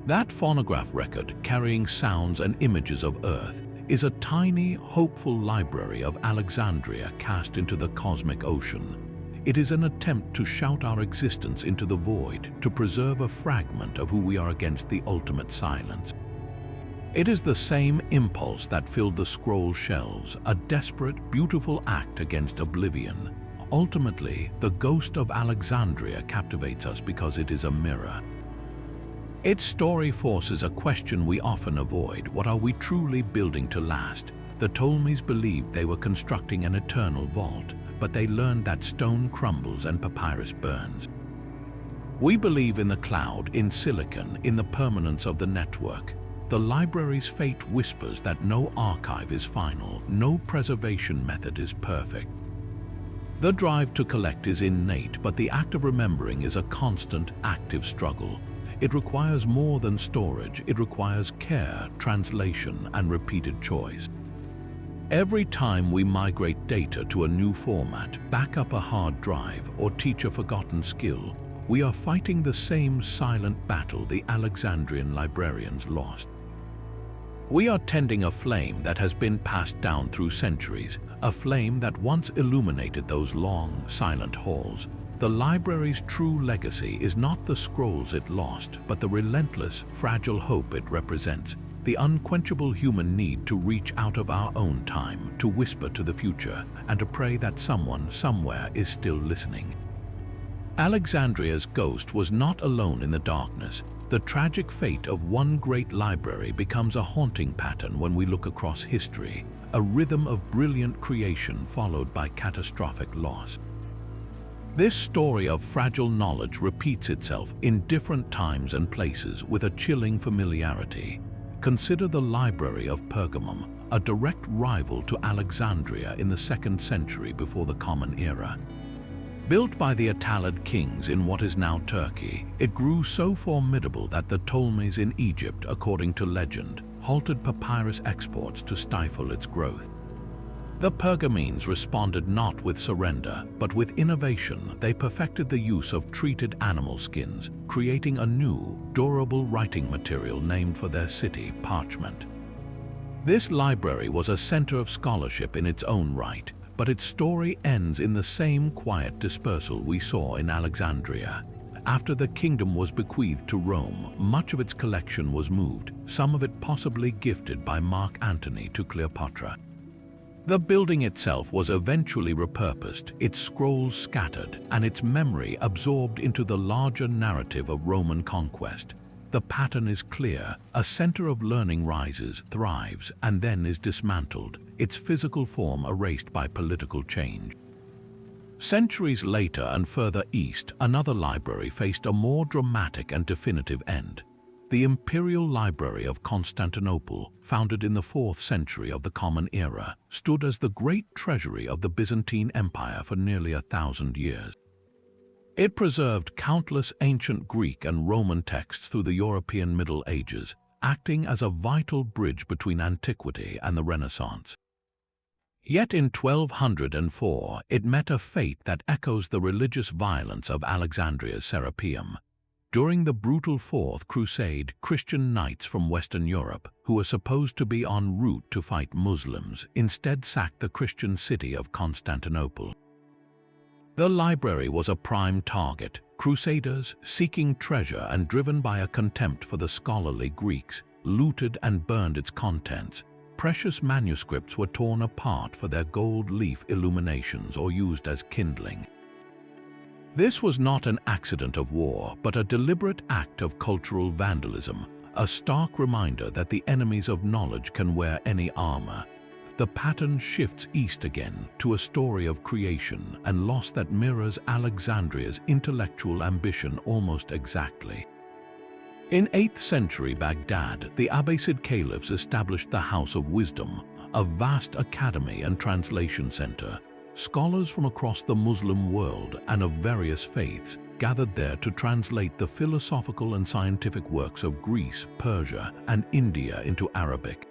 Speaker 1: That phonograph record, carrying sounds and images of Earth, is a tiny, hopeful library of Alexandria cast into the cosmic ocean. It is an attempt to shout our existence into the void, to preserve a fragment of who we are against the ultimate silence. It is the same impulse that filled the scroll shelves, a desperate, beautiful act against oblivion. Ultimately, the ghost of Alexandria captivates us because it is a mirror. Its story forces a question we often avoid: what are we truly building to last? The Ptolemies believed they were constructing an eternal vault, but they learned that stone crumbles and papyrus burns. We believe in the cloud, in silicon, in the permanence of the network. The library's fate whispers that no archive is final, no preservation method is perfect. The drive to collect is innate, but the act of remembering is a constant, active struggle. It requires more than storage, it requires care, translation, and repeated choice. Every time we migrate data to a new format, back up a hard drive, or teach a forgotten skill, we are fighting the same silent battle the Alexandrian librarians lost. We are tending a flame that has been passed down through centuries, a flame that once illuminated those long, silent halls. The library's true legacy is not the scrolls it lost, but the relentless, fragile hope it represents, the unquenchable human need to reach out of our own time, to whisper to the future, and to pray that someone, somewhere, is still listening. Alexandria's ghost was not alone in the darkness. The tragic fate of one great library becomes a haunting pattern when we look across history, a rhythm of brilliant creation followed by catastrophic loss. This story of fragile knowledge repeats itself in different times and places with a chilling familiarity. Consider the Library of Pergamum, a direct rival to Alexandria in the 2nd century before the Common Era. Built by the Attalid kings in what is now Turkey, it grew so formidable that the Ptolemies in Egypt, according to legend, halted papyrus exports to stifle its growth. The Pergamenes responded not with surrender, but with innovation. They perfected the use of treated animal skins, creating a new, durable writing material named for their city, parchment. This library was a center of scholarship in its own right, but its story ends in the same quiet dispersal we saw in Alexandria. After the kingdom was bequeathed to Rome, much of its collection was moved, some of it possibly gifted by Mark Antony to Cleopatra. The building itself was eventually repurposed, its scrolls scattered, and its memory absorbed into the larger narrative of Roman conquest. The pattern is clear. A center of learning rises, thrives, and then is dismantled, its physical form erased by political change. Centuries later and further east, another library faced a more dramatic and definitive end. The Imperial Library of Constantinople, founded in the 4th century of the Common Era, stood as the great treasury of the Byzantine Empire for nearly 1,000 years. It preserved countless ancient Greek and Roman texts through the European Middle Ages, acting as a vital bridge between antiquity and the Renaissance. Yet in 1204, it met a fate that echoes the religious violence of Alexandria's Serapeum. During the brutal Fourth Crusade, Christian knights from Western Europe, who were supposed to be en route to fight Muslims, instead sacked the Christian city of Constantinople. The library was a prime target. Crusaders, seeking treasure and driven by a contempt for the scholarly Greeks, looted and burned its contents. Precious manuscripts were torn apart for their gold leaf illuminations or used as kindling. This was not an accident of war, but a deliberate act of cultural vandalism, a stark reminder that the enemies of knowledge can wear any armor. The pattern shifts east again to a story of creation and loss that mirrors Alexandria's intellectual ambition almost exactly. In 8th century Baghdad, the Abbasid caliphs established the House of Wisdom, a vast academy and translation center. Scholars from across the Muslim world and of various faiths gathered there to translate the philosophical and scientific works of Greece, Persia, and India into Arabic.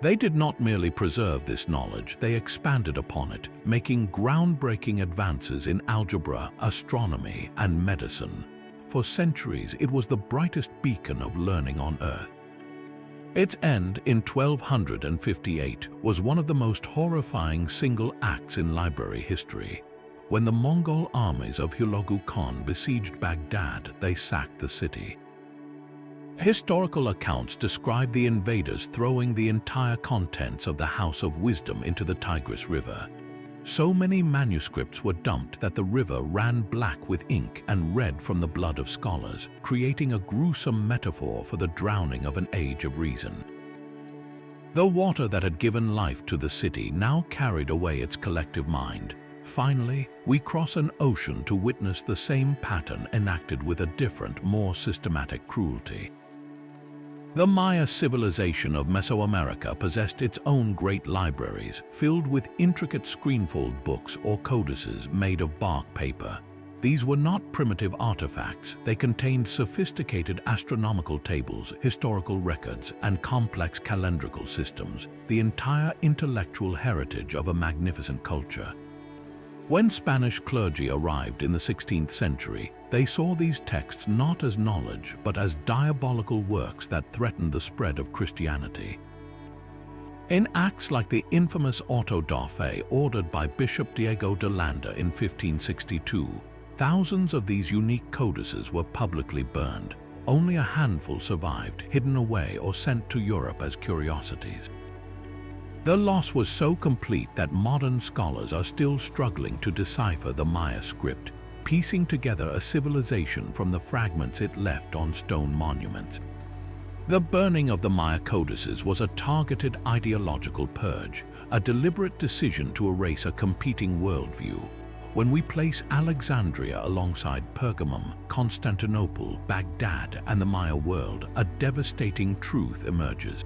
Speaker 1: They did not merely preserve this knowledge, they expanded upon it, making groundbreaking advances in algebra, astronomy, and medicine. For centuries, it was the brightest beacon of learning on Earth. Its end in 1258 was one of the most horrifying single acts in library history. When the Mongol armies of Hulagu Khan besieged Baghdad, they sacked the city. Historical accounts describe the invaders throwing the entire contents of the House of Wisdom into the Tigris River. So many manuscripts were dumped that the river ran black with ink and red from the blood of scholars, creating a gruesome metaphor for the drowning of an age of reason. The water that had given life to the city now carried away its collective mind. Finally, we cross an ocean to witness the same pattern enacted with a different, more systematic cruelty. The Maya civilization of Mesoamerica possessed its own great libraries, filled with intricate screenfold books or codices made of bark paper. These were not primitive artifacts. They contained sophisticated astronomical tables, historical records, and complex calendrical systems, the entire intellectual heritage of a magnificent culture. When Spanish clergy arrived in the 16th century, they saw these texts not as knowledge, but as diabolical works that threatened the spread of Christianity. In acts like the infamous auto da fe ordered by Bishop Diego de Landa in 1562, thousands of these unique codices were publicly burned. Only a handful survived, hidden away or sent to Europe as curiosities. The loss was so complete that modern scholars are still struggling to decipher the Maya script. piecing together a civilization from the fragments it left on stone monuments. The burning of the Maya codices was a targeted ideological purge, a deliberate decision to erase a competing worldview. When we place Alexandria alongside Pergamum, Constantinople, Baghdad, and the Maya world, a devastating truth emerges.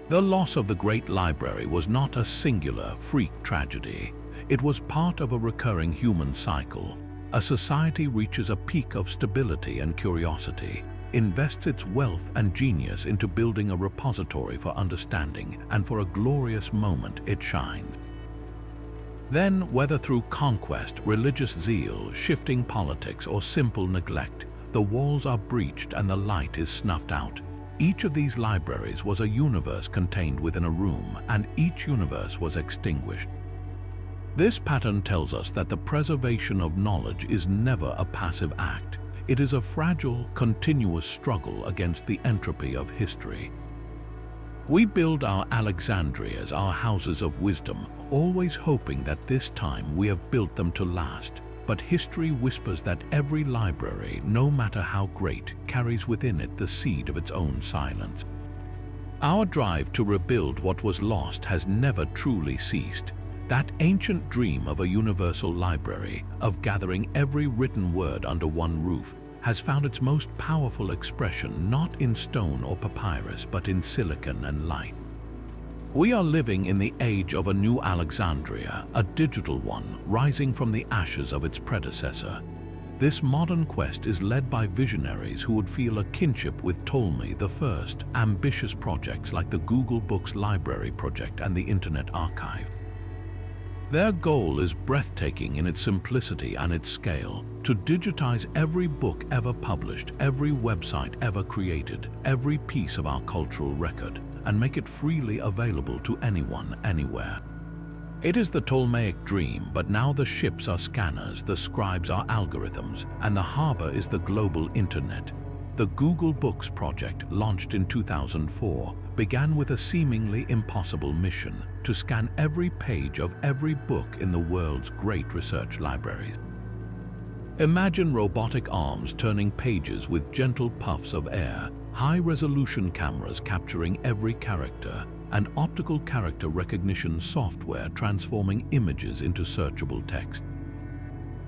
Speaker 1: The loss of the Great Library was not a singular, freak tragedy. It was part of a recurring human cycle. A society reaches a peak of stability and curiosity, invests its wealth and genius into building a repository for understanding, and for a glorious moment it shines. Then, whether through conquest, religious zeal, shifting politics, or simple neglect, the walls are breached and the light is snuffed out. Each of these libraries was a universe contained within a room, and each universe was extinguished. This pattern tells us that the preservation of knowledge is never a passive act. It is a fragile, continuous struggle against the entropy of history. We build our Alexandrias, our houses of wisdom, always hoping that this time we have built them to last. But history whispers that every library, no matter how great, carries within it the seed of its own silence. Our drive to rebuild what was lost has never truly ceased. That ancient dream of a universal library, of gathering every written word under one roof, has found its most powerful expression not in stone or papyrus, but in silicon and light. We are living in the age of a new Alexandria, a digital one rising from the ashes of its predecessor. This modern quest is led by visionaries who would feel a kinship with Ptolemy I, ambitious projects like the Google Books Library Project and the Internet Archive. Their goal is breathtaking in its simplicity and its scale: to digitize every book ever published, every website ever created, every piece of our cultural record, and make it freely available to anyone, anywhere. It is the Ptolemaic dream, but now the ships are scanners, the scribes are algorithms, and the harbor is the global internet. The Google Books project, launched in 2004, began with a seemingly impossible mission: to scan every page of every book in the world's great research libraries. Imagine robotic arms turning pages with gentle puffs of air, high-resolution cameras capturing every character, and optical character recognition software transforming images into searchable text.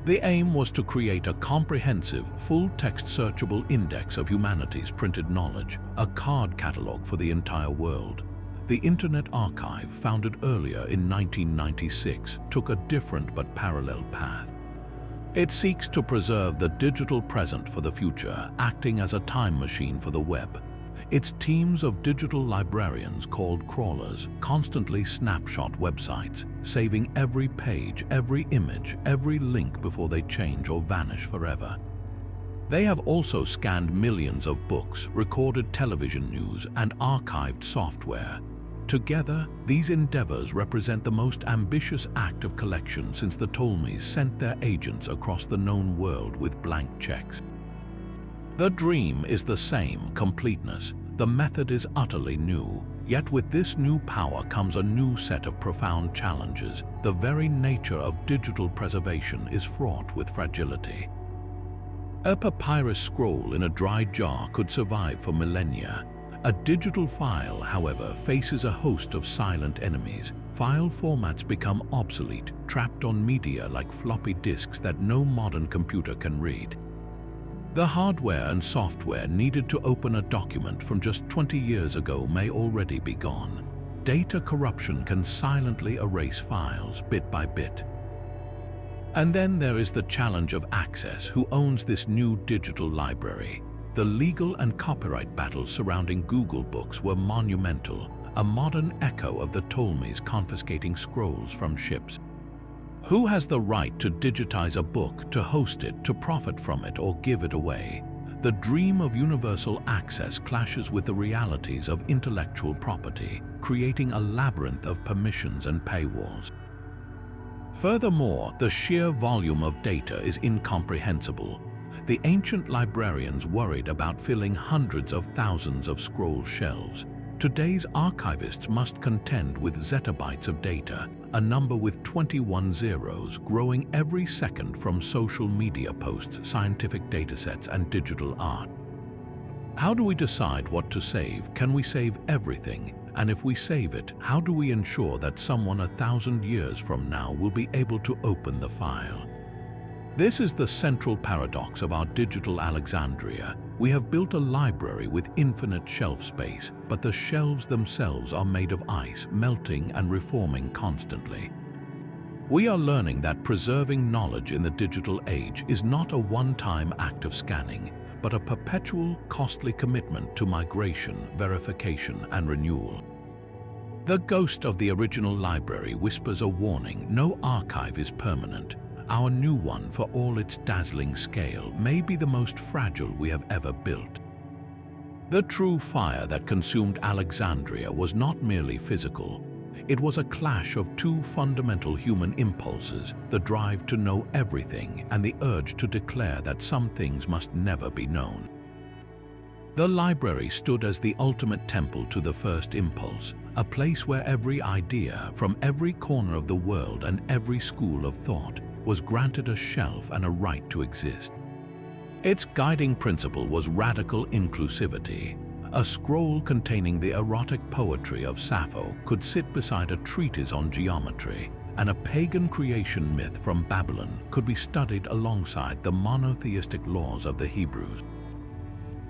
Speaker 1: The aim was to create a comprehensive, full-text searchable index of humanity's printed knowledge, a card catalog for the entire world. The Internet Archive, founded earlier in 1996, took a different but parallel path. It seeks to preserve the digital present for the future, acting as a time machine for the web. Its teams of digital librarians, called crawlers, constantly snapshot websites, saving every page, every image, every link before they change or vanish forever. They have also scanned millions of books, recorded television news, and archived software. Together, these endeavors represent the most ambitious act of collection since the Ptolemies sent their agents across the known world with blank checks. The dream is the same: completeness. The method is utterly new. Yet with this new power comes a new set of profound challenges. The very nature of digital preservation is fraught with fragility. A papyrus scroll in a dry jar could survive for millennia. A digital file, however, faces a host of silent enemies. File formats become obsolete, trapped on media like floppy disks that no modern computer can read. The hardware and software needed to open a document from just 20 years ago may already be gone. Data corruption can silently erase files bit by bit. And then there is the challenge of access. Who owns this new digital library? The legal and copyright battles surrounding Google Books were monumental, a modern echo of the Ptolemies confiscating scrolls from ships. Who has the right to digitize a book, to host it, to profit from it, or give it away? The dream of universal access clashes with the realities of intellectual property, creating a labyrinth of permissions and paywalls. Furthermore, the sheer volume of data is incomprehensible. The ancient librarians worried about filling hundreds of thousands of scroll shelves. Today's archivists must contend with zettabytes of data, a number with 21 zeros growing every second from social media posts, scientific datasets, and digital art. How do we decide what to save? Can we save everything? And if we save it, how do we ensure that someone 1,000 years from now will be able to open the file? This is the central paradox of our digital Alexandria. We have built a library with infinite shelf space, but the shelves themselves are made of ice, melting and reforming constantly. We are learning that preserving knowledge in the digital age is not a one-time act of scanning, but a perpetual, costly commitment to migration, verification, and renewal. The ghost of the original library whispers a warning: no archive is permanent. Our new one, for all its dazzling scale, may be the most fragile we have ever built. The true fire that consumed Alexandria was not merely physical. It was a clash of two fundamental human impulses: the drive to know everything and the urge to declare that some things must never be known. The library stood as the ultimate temple to the first impulse, a place where every idea from every corner of the world and every school of thought was granted a shelf and a right to exist. Its guiding principle was radical inclusivity. A scroll containing the erotic poetry of Sappho could sit beside a treatise on geometry, and a pagan creation myth from Babylon could be studied alongside the monotheistic laws of the Hebrews.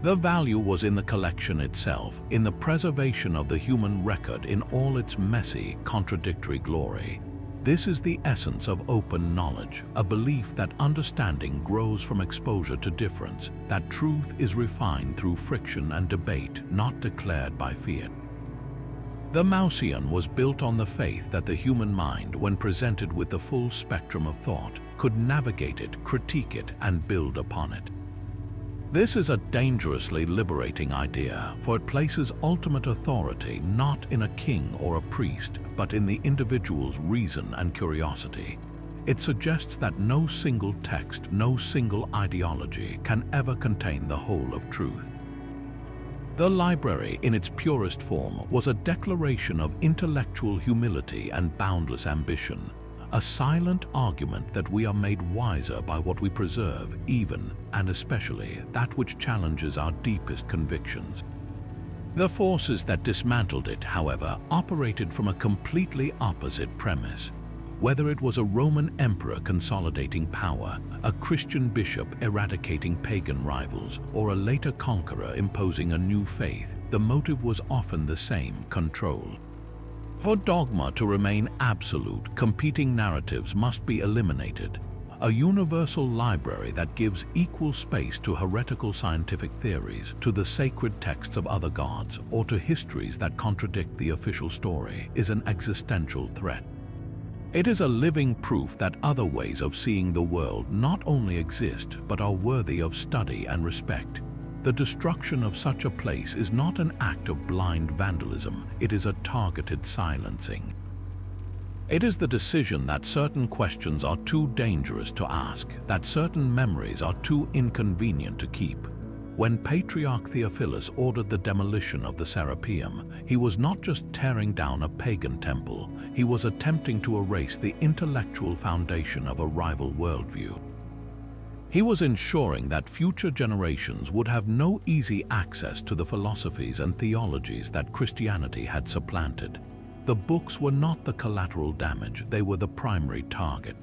Speaker 1: The value was in the collection itself, in the preservation of the human record in all its messy, contradictory glory. This is the essence of open knowledge, a belief that understanding grows from exposure to difference, that truth is refined through friction and debate, not declared by fiat. The Mouseion was built on the faith that the human mind, when presented with the full spectrum of thought, could navigate it, critique it, and build upon it. This is a dangerously liberating idea, for it places ultimate authority not in a king or a priest, but in the individual's reason and curiosity. It suggests that no single text, no single ideology can ever contain the whole of truth. The library, in its purest form, was a declaration of intellectual humility and boundless ambition, a silent argument that we are made wiser by what we preserve, even and especially that which challenges our deepest convictions. The forces that dismantled it, however, operated from a completely opposite premise. Whether it was a Roman emperor consolidating power, a Christian bishop eradicating pagan rivals, or a later conqueror imposing a new faith, the motive was often the same: control. For dogma to remain absolute, competing narratives must be eliminated. A universal library that gives equal space to heretical scientific theories, to the sacred texts of other gods, or to histories that contradict the official story is an existential threat. It is a living proof that other ways of seeing the world not only exist, but are worthy of study and respect. The destruction of such a place is not an act of blind vandalism, it is a targeted silencing. It is the decision that certain questions are too dangerous to ask, that certain memories are too inconvenient to keep. When Patriarch Theophilus ordered the demolition of the Serapeum, he was not just tearing down a pagan temple, he was attempting to erase the intellectual foundation of a rival worldview. He was ensuring that future generations would have no easy access to the philosophies and theologies that Christianity had supplanted. The books were not the collateral damage, they were the primary target.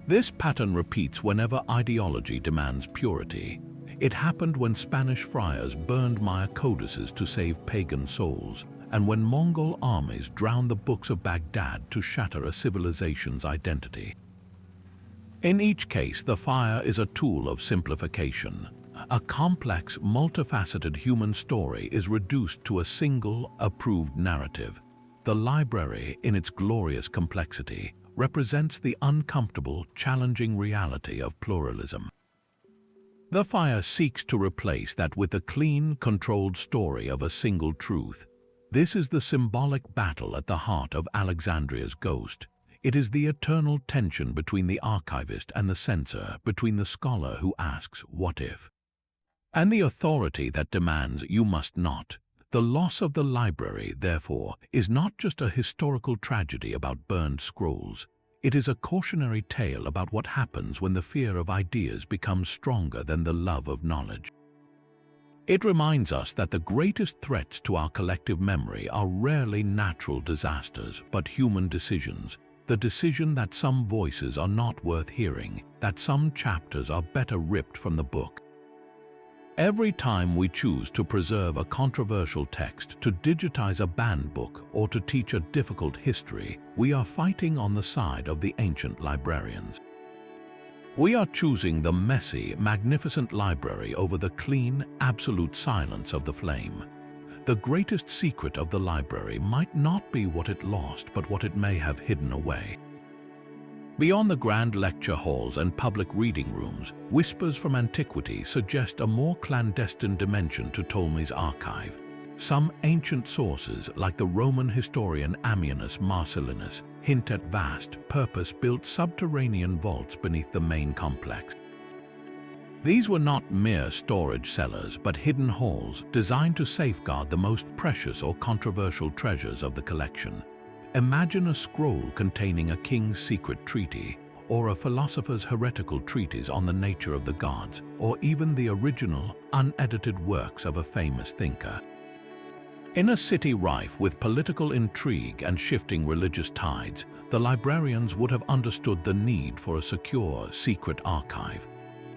Speaker 1: This pattern repeats whenever ideology demands purity. It happened when Spanish friars burned Maya codices to save pagan souls, and when Mongol armies drowned the books of Baghdad to shatter a civilization's identity. In each case, the fire is a tool of simplification. A complex, multifaceted human story is reduced to a single, approved narrative. The library, in its glorious complexity, represents the uncomfortable, challenging reality of pluralism. The fire seeks to replace that with a clean, controlled story of a single truth. This is the symbolic battle at the heart of Alexandria's ghost. It is the eternal tension between the archivist and the censor, between the scholar who asks, "What if?" and the authority that demands, "You must not." The loss of the library, therefore, is not just a historical tragedy about burned scrolls. It is a cautionary tale about what happens when the fear of ideas becomes stronger than the love of knowledge. It reminds us that the greatest threats to our collective memory are rarely natural disasters, but human decisions. The decision that some voices are not worth hearing, that some chapters are better ripped from the book. Every time we choose to preserve a controversial text, to digitize a banned book, or to teach a difficult history, we are fighting on the side of the ancient librarians. We are choosing the messy, magnificent library over the clean, absolute silence of the flame. The greatest secret of the library might not be what it lost, but what it may have hidden away. Beyond the grand lecture halls and public reading rooms, whispers from antiquity suggest a more clandestine dimension to Ptolemy's archive. Some ancient sources, like the Roman historian Ammianus Marcellinus, hint at vast, purpose-built subterranean vaults beneath the main complex. These were not mere storage cellars, but hidden halls designed to safeguard the most precious or controversial treasures of the collection. Imagine a scroll containing a king's secret treaty, or a philosopher's heretical treatise on the nature of the gods, or even the original, unedited works of a famous thinker. In a city rife with political intrigue and shifting religious tides, the librarians would have understood the need for a secure, secret archive.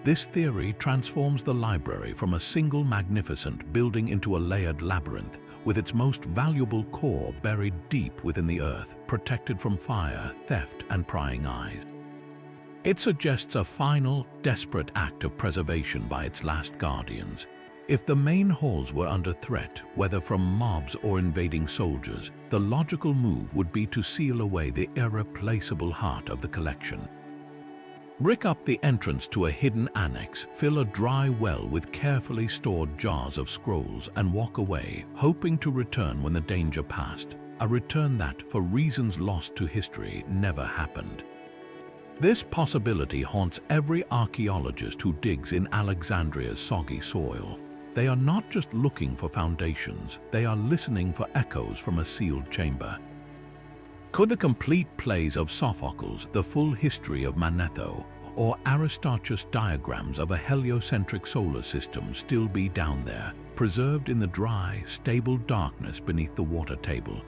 Speaker 1: This theory transforms the library from a single magnificent building into a layered labyrinth, with its most valuable core buried deep within the earth, protected from fire, theft, and prying eyes. It suggests a final, desperate act of preservation by its last guardians. If the main halls were under threat, whether from mobs or invading soldiers, the logical move would be to seal away the irreplaceable heart of the collection. Brick up the entrance to a hidden annex, fill a dry well with carefully stored jars of scrolls, and walk away, hoping to return when the danger passed, a return that, for reasons lost to history, never happened. This possibility haunts every archaeologist who digs in Alexandria's soggy soil. They are not just looking for foundations, they are listening for echoes from a sealed chamber. Could the complete plays of Sophocles, the full history of Manetho, or Aristarchus' diagrams of a heliocentric solar system still be down there, preserved in the dry, stable darkness beneath the water table?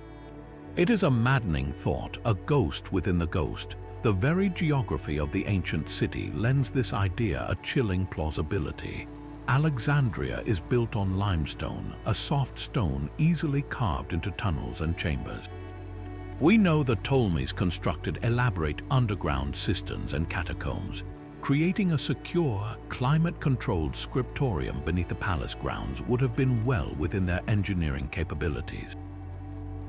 Speaker 1: It is a maddening thought, a ghost within the ghost. The very geography of the ancient city lends this idea a chilling plausibility. Alexandria is built on limestone, a soft stone easily carved into tunnels and chambers. We know the Ptolemies constructed elaborate underground cisterns and catacombs. Creating a secure, climate-controlled scriptorium beneath the palace grounds would have been well within their engineering capabilities.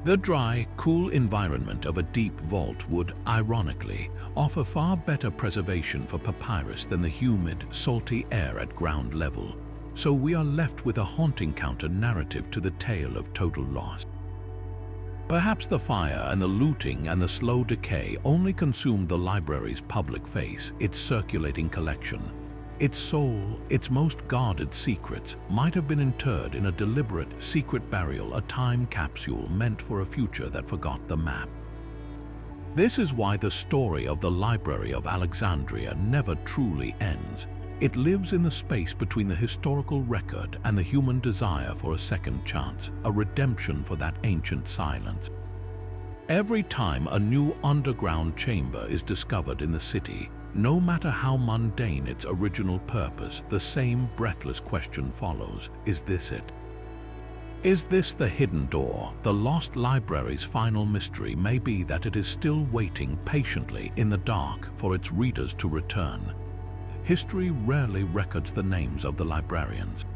Speaker 1: The dry, cool environment of a deep vault would, ironically, offer far better preservation for papyrus than the humid, salty air at ground level. So we are left with a haunting counter-narrative to the tale of total loss. Perhaps the fire and the looting and the slow decay only consumed the library's public face, its circulating collection. Its soul, its most guarded secrets, might have been interred in a deliberate, secret burial, a time capsule meant for a future that forgot the map. This is why the story of the Library of Alexandria never truly ends. It lives in the space between the historical record and the human desire for a second chance, a redemption for that ancient silence. Every time a new underground chamber is discovered in the city, no matter how mundane its original purpose, the same breathless question follows: is this it? Is this the hidden door? The lost library's final mystery may be that it is still waiting patiently in the dark for its readers to return. History rarely records the names of the librarians.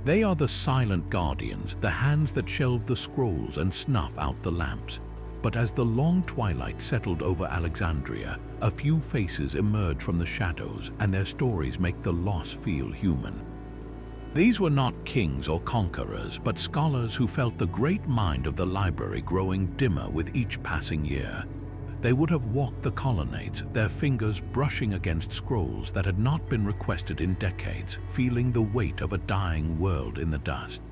Speaker 1: They are the silent guardians, the hands that shelve the scrolls and snuff out the lamps. But as the long twilight settled over Alexandria, a few faces emerge from the shadows, and their stories make the loss feel human. These were not kings or conquerors, but scholars who felt the great mind of the library growing dimmer with each passing year. They would have walked the colonnades, their fingers brushing against scrolls that had not been requested in decades, feeling the weight of a dying world in the dust.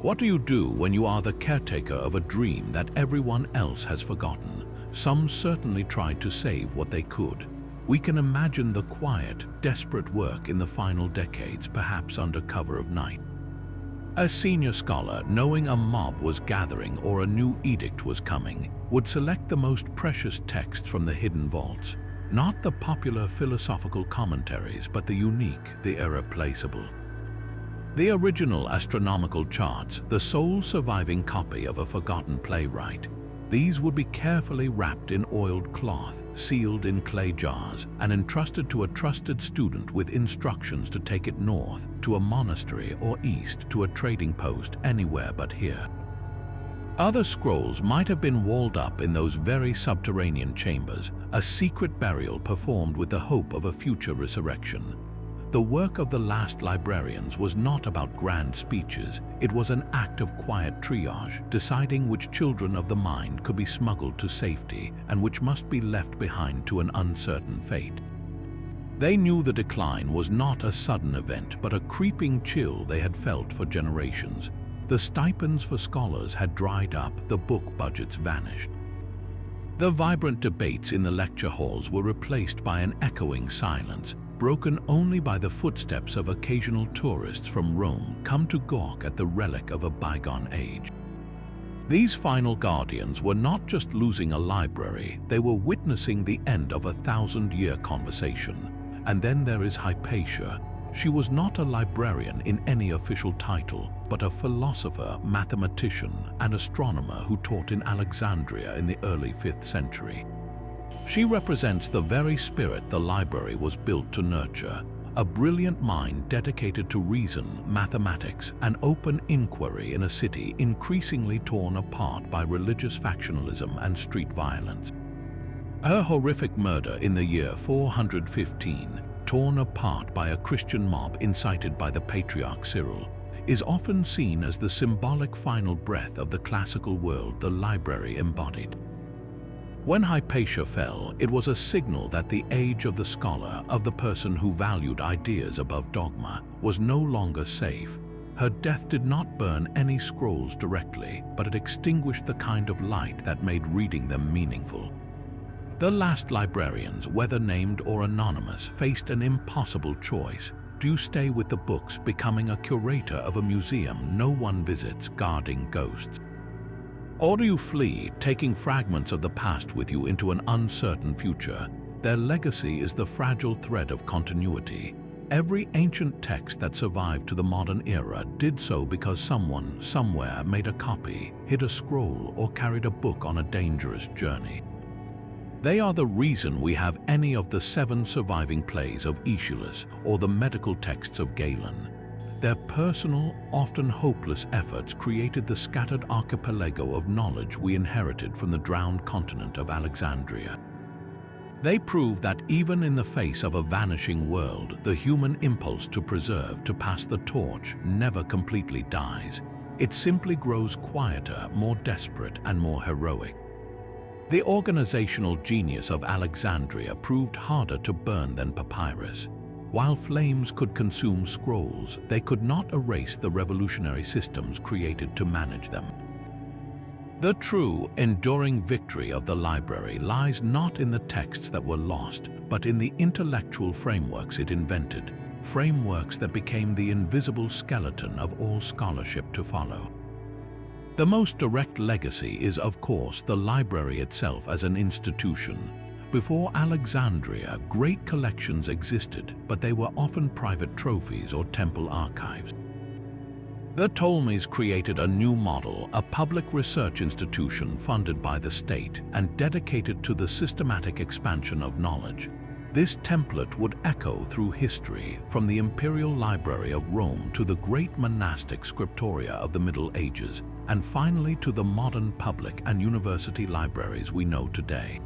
Speaker 1: What do you do when you are the caretaker of a dream that everyone else has forgotten? Some certainly tried to save what they could. We can imagine the quiet, desperate work in the final decades, perhaps under cover of night. A senior scholar, knowing a mob was gathering or a new edict was coming, would select the most precious texts from the hidden vaults. Not the popular philosophical commentaries, but the unique, the irreplaceable. The original astronomical charts, the sole surviving copy of a forgotten playwright. These would be carefully wrapped in oiled cloth, sealed in clay jars, and entrusted to a trusted student with instructions to take it north, to a monastery, or east, to a trading post, anywhere but here. Other scrolls might have been walled up in those very subterranean chambers, a secret burial performed with the hope of a future resurrection. The work of the last librarians was not about grand speeches. It was an act of quiet triage, deciding which children of the mind could be smuggled to safety and which must be left behind to an uncertain fate. They knew the decline was not a sudden event, but a creeping chill they had felt for generations. The stipends for scholars had dried up, the book budgets vanished. The vibrant debates in the lecture halls were replaced by an echoing silence, broken only by the footsteps of occasional tourists from Rome come to gawk at the relic of a bygone age. These final guardians were not just losing a library, they were witnessing the end of a 1,000-year conversation. And then there is Hypatia. She was not a librarian in any official title, but a philosopher, mathematician, and astronomer who taught in Alexandria in the early 5th century. She represents the very spirit the library was built to nurture, a brilliant mind dedicated to reason, mathematics, and open inquiry in a city increasingly torn apart by religious factionalism and street violence. Her horrific murder in the year 415, torn apart by a Christian mob incited by the Patriarch Cyril, is often seen as the symbolic final breath of the classical world the library embodied. When Hypatia fell, it was a signal that the age of the scholar, of the person who valued ideas above dogma, was no longer safe. Her death did not burn any scrolls directly, but it extinguished the kind of light that made reading them meaningful. The last librarians, whether named or anonymous, faced an impossible choice. Do you stay with the books, becoming a curator of a museum no one visits, guarding ghosts? Or do you flee, taking fragments of the past with you into an uncertain future? Their legacy is the fragile thread of continuity. Every ancient text that survived to the modern era did so because someone, somewhere, made a copy, hid a scroll, or carried a book on a dangerous journey. They are the reason we have any of the 7 surviving plays of Aeschylus or the medical texts of Galen. Their personal, often hopeless efforts created the scattered archipelago of knowledge we inherited from the drowned continent of Alexandria. They prove that even in the face of a vanishing world, the human impulse to preserve, to pass the torch, never completely dies. It simply grows quieter, more desperate, and more heroic. The organizational genius of Alexandria proved harder to burn than papyrus. While flames could consume scrolls, they could not erase the revolutionary systems created to manage them. The true, enduring victory of the library lies not in the texts that were lost, but in the intellectual frameworks it invented, frameworks that became the invisible skeleton of all scholarship to follow. The most direct legacy is, of course, the library itself as an institution. Before Alexandria, great collections existed, but they were often private trophies or temple archives. The Ptolemies created a new model, a public research institution funded by the state and dedicated to the systematic expansion of knowledge. This template would echo through history, from the Imperial Library of Rome to the great monastic scriptoria of the Middle Ages, and finally to the modern public and university libraries we know today.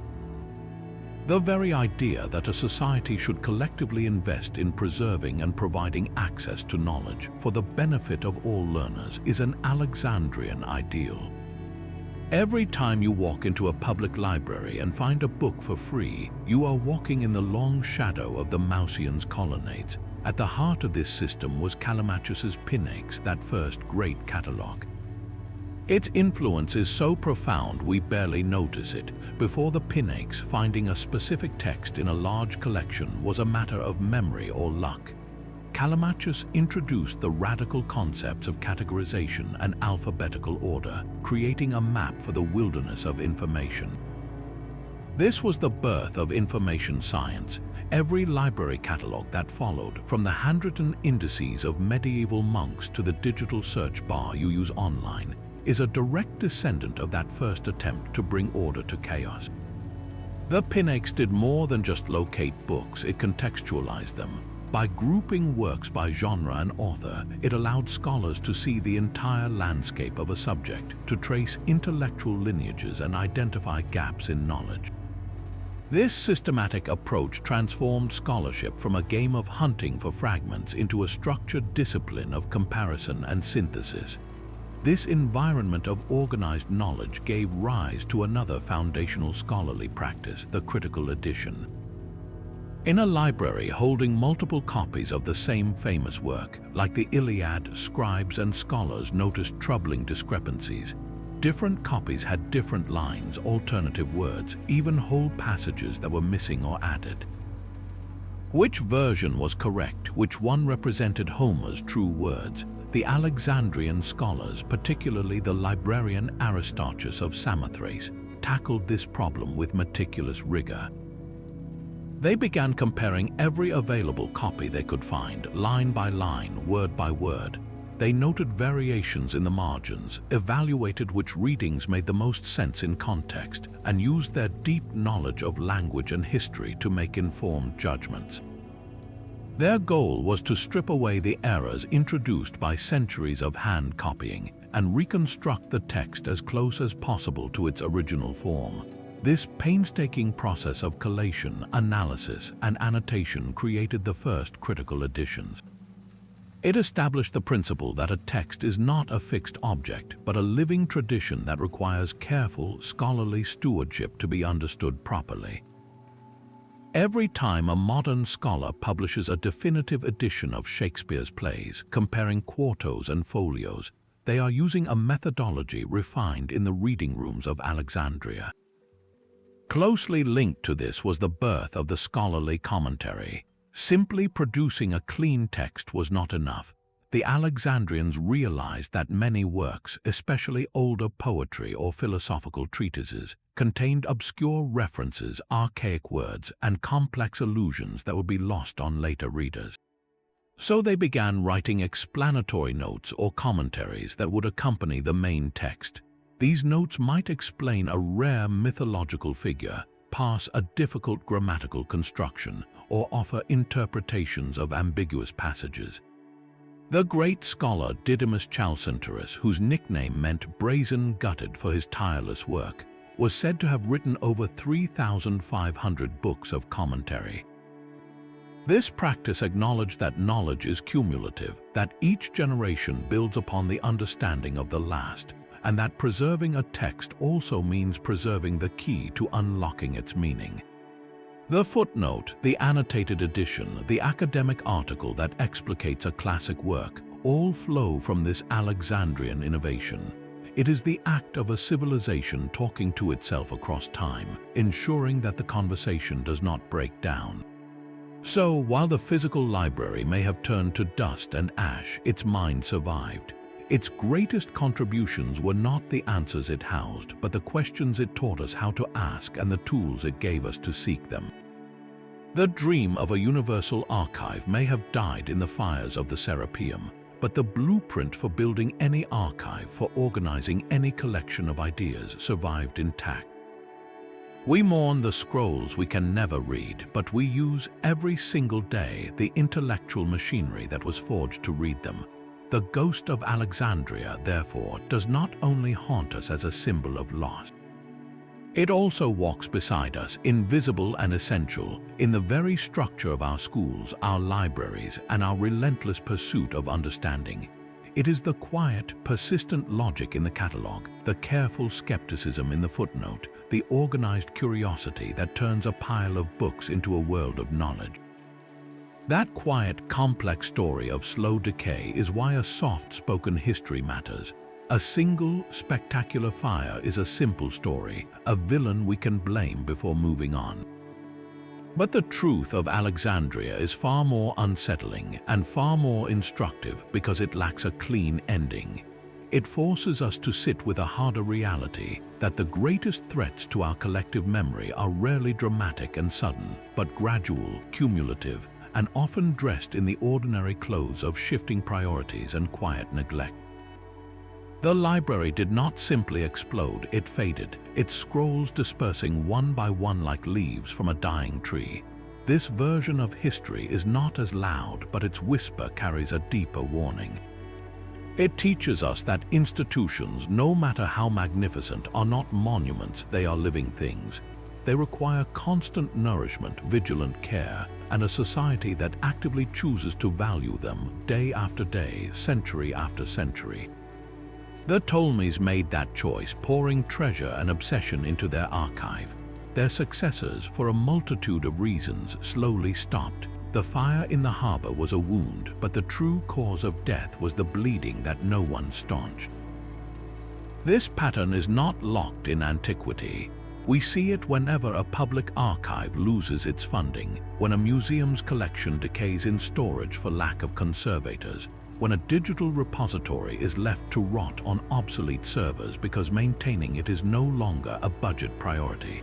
Speaker 1: The very idea that a society should collectively invest in preserving and providing access to knowledge for the benefit of all learners is an Alexandrian ideal. Every time you walk into a public library and find a book for free, you are walking in the long shadow of the Mouseion's colonnades, At the heart of this system was Callimachus's Pinakes, that first great catalogue. Its influence is so profound we barely notice it. Before the Pinakes, finding a specific text in a large collection was a matter of memory or luck. Callimachus introduced the radical concepts of categorization and alphabetical order, creating a map for the wilderness of information. This was the birth of information science. Every library catalogue that followed, from the handwritten indices of medieval monks to the digital search bar you use online, is a direct descendant of that first attempt to bring order to chaos. The Pinakes did more than just locate books, it contextualized them. By grouping works by genre and author, it allowed scholars to see the entire landscape of a subject, to trace intellectual lineages and identify gaps in knowledge. This systematic approach transformed scholarship from a game of hunting for fragments into a structured discipline of comparison and synthesis. This environment of organized knowledge gave rise to another foundational scholarly practice, the critical edition. In a library holding multiple copies of the same famous work, like the Iliad, scribes and scholars noticed troubling discrepancies. Different copies had different lines, alternative words, even whole passages that were missing or added. Which version was correct? Which one represented Homer's true words? The Alexandrian scholars, particularly the librarian Aristarchus of Samothrace, tackled this problem with meticulous rigor. They began comparing every available copy they could find, line by line, word by word. They noted variations in the margins, evaluated which readings made the most sense in context, and used their deep knowledge of language and history to make informed judgments. Their goal was to strip away the errors introduced by centuries of hand copying and reconstruct the text as close as possible to its original form. This painstaking process of collation, analysis, and annotation created the first critical editions. It established the principle that a text is not a fixed object, but a living tradition that requires careful, scholarly stewardship to be understood properly. Every time a modern scholar publishes a definitive edition of Shakespeare's plays, comparing quartos and folios, they are using a methodology refined in the reading rooms of Alexandria. Closely linked to this was the birth of the scholarly commentary. Simply producing a clean text was not enough. The Alexandrians realized that many works, especially older poetry or philosophical treatises, contained obscure references, archaic words, and complex allusions that would be lost on later readers. So they began writing explanatory notes or commentaries that would accompany the main text. These notes might explain a rare mythological figure, parse a difficult grammatical construction, or offer interpretations of ambiguous passages. The great scholar Didymus Chalcyntorus, whose nickname meant brazen-gutted for his tireless work, was said to have written over 3,500 books of commentary. This practice acknowledged that knowledge is cumulative, that each generation builds upon the understanding of the last, and that preserving a text also means preserving the key to unlocking its meaning. The footnote, the annotated edition, the academic article that explicates a classic work, all flow from this Alexandrian innovation. It is the act of a civilization talking to itself across time, ensuring that the conversation does not break down. So, while the physical library may have turned to dust and ash, its mind survived. Its greatest contributions were not the answers it housed, but the questions it taught us how to ask and the tools it gave us to seek them. The dream of a universal archive may have died in the fires of the Serapeum, but the blueprint for building any archive, for organizing any collection of ideas, survived intact. We mourn the scrolls we can never read, but we use every single day the intellectual machinery that was forged to read them. The ghost of Alexandria, therefore, does not only haunt us as a symbol of loss. It also walks beside us, invisible and essential, in the very structure of our schools, our libraries, and our relentless pursuit of understanding. It is the quiet, persistent logic in the catalogue, the careful skepticism in the footnote, the organized curiosity that turns a pile of books into a world of knowledge. That quiet, complex story of slow decay is why a soft-spoken history matters. A single, spectacular fire is a simple story, a villain we can blame before moving on. But the truth of Alexandria is far more unsettling and far more instructive because it lacks a clean ending. It forces us to sit with a harder reality that the greatest threats to our collective memory are rarely dramatic and sudden, but gradual, cumulative, and often dressed in the ordinary clothes of shifting priorities and quiet neglect. The library did not simply explode, it faded, its scrolls dispersing one by one like leaves from a dying tree. This version of history is not as loud, but its whisper carries a deeper warning. It teaches us that institutions, no matter how magnificent, are not monuments, they are living things. They require constant nourishment, vigilant care, and a society that actively chooses to value them day after day, century after century. The Ptolemies made that choice, pouring treasure and obsession into their archive. Their successors, for a multitude of reasons, slowly stopped. The fire in the harbor was a wound, but the true cause of death was the bleeding that no one staunched. This pattern is not locked in antiquity. We see it whenever a public archive loses its funding, when a museum's collection decays in storage for lack of conservators, when a digital repository is left to rot on obsolete servers because maintaining it is no longer a budget priority.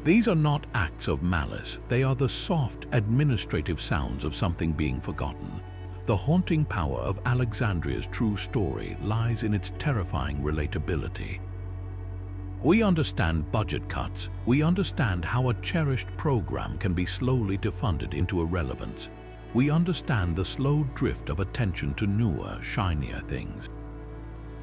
Speaker 1: These are not acts of malice, they are the soft, administrative sounds of something being forgotten. The haunting power of Alexandria's true story lies in its terrifying relatability. We understand budget cuts, we understand how a cherished program can be slowly defunded into irrelevance. We understand the slow drift of attention to newer, shinier things.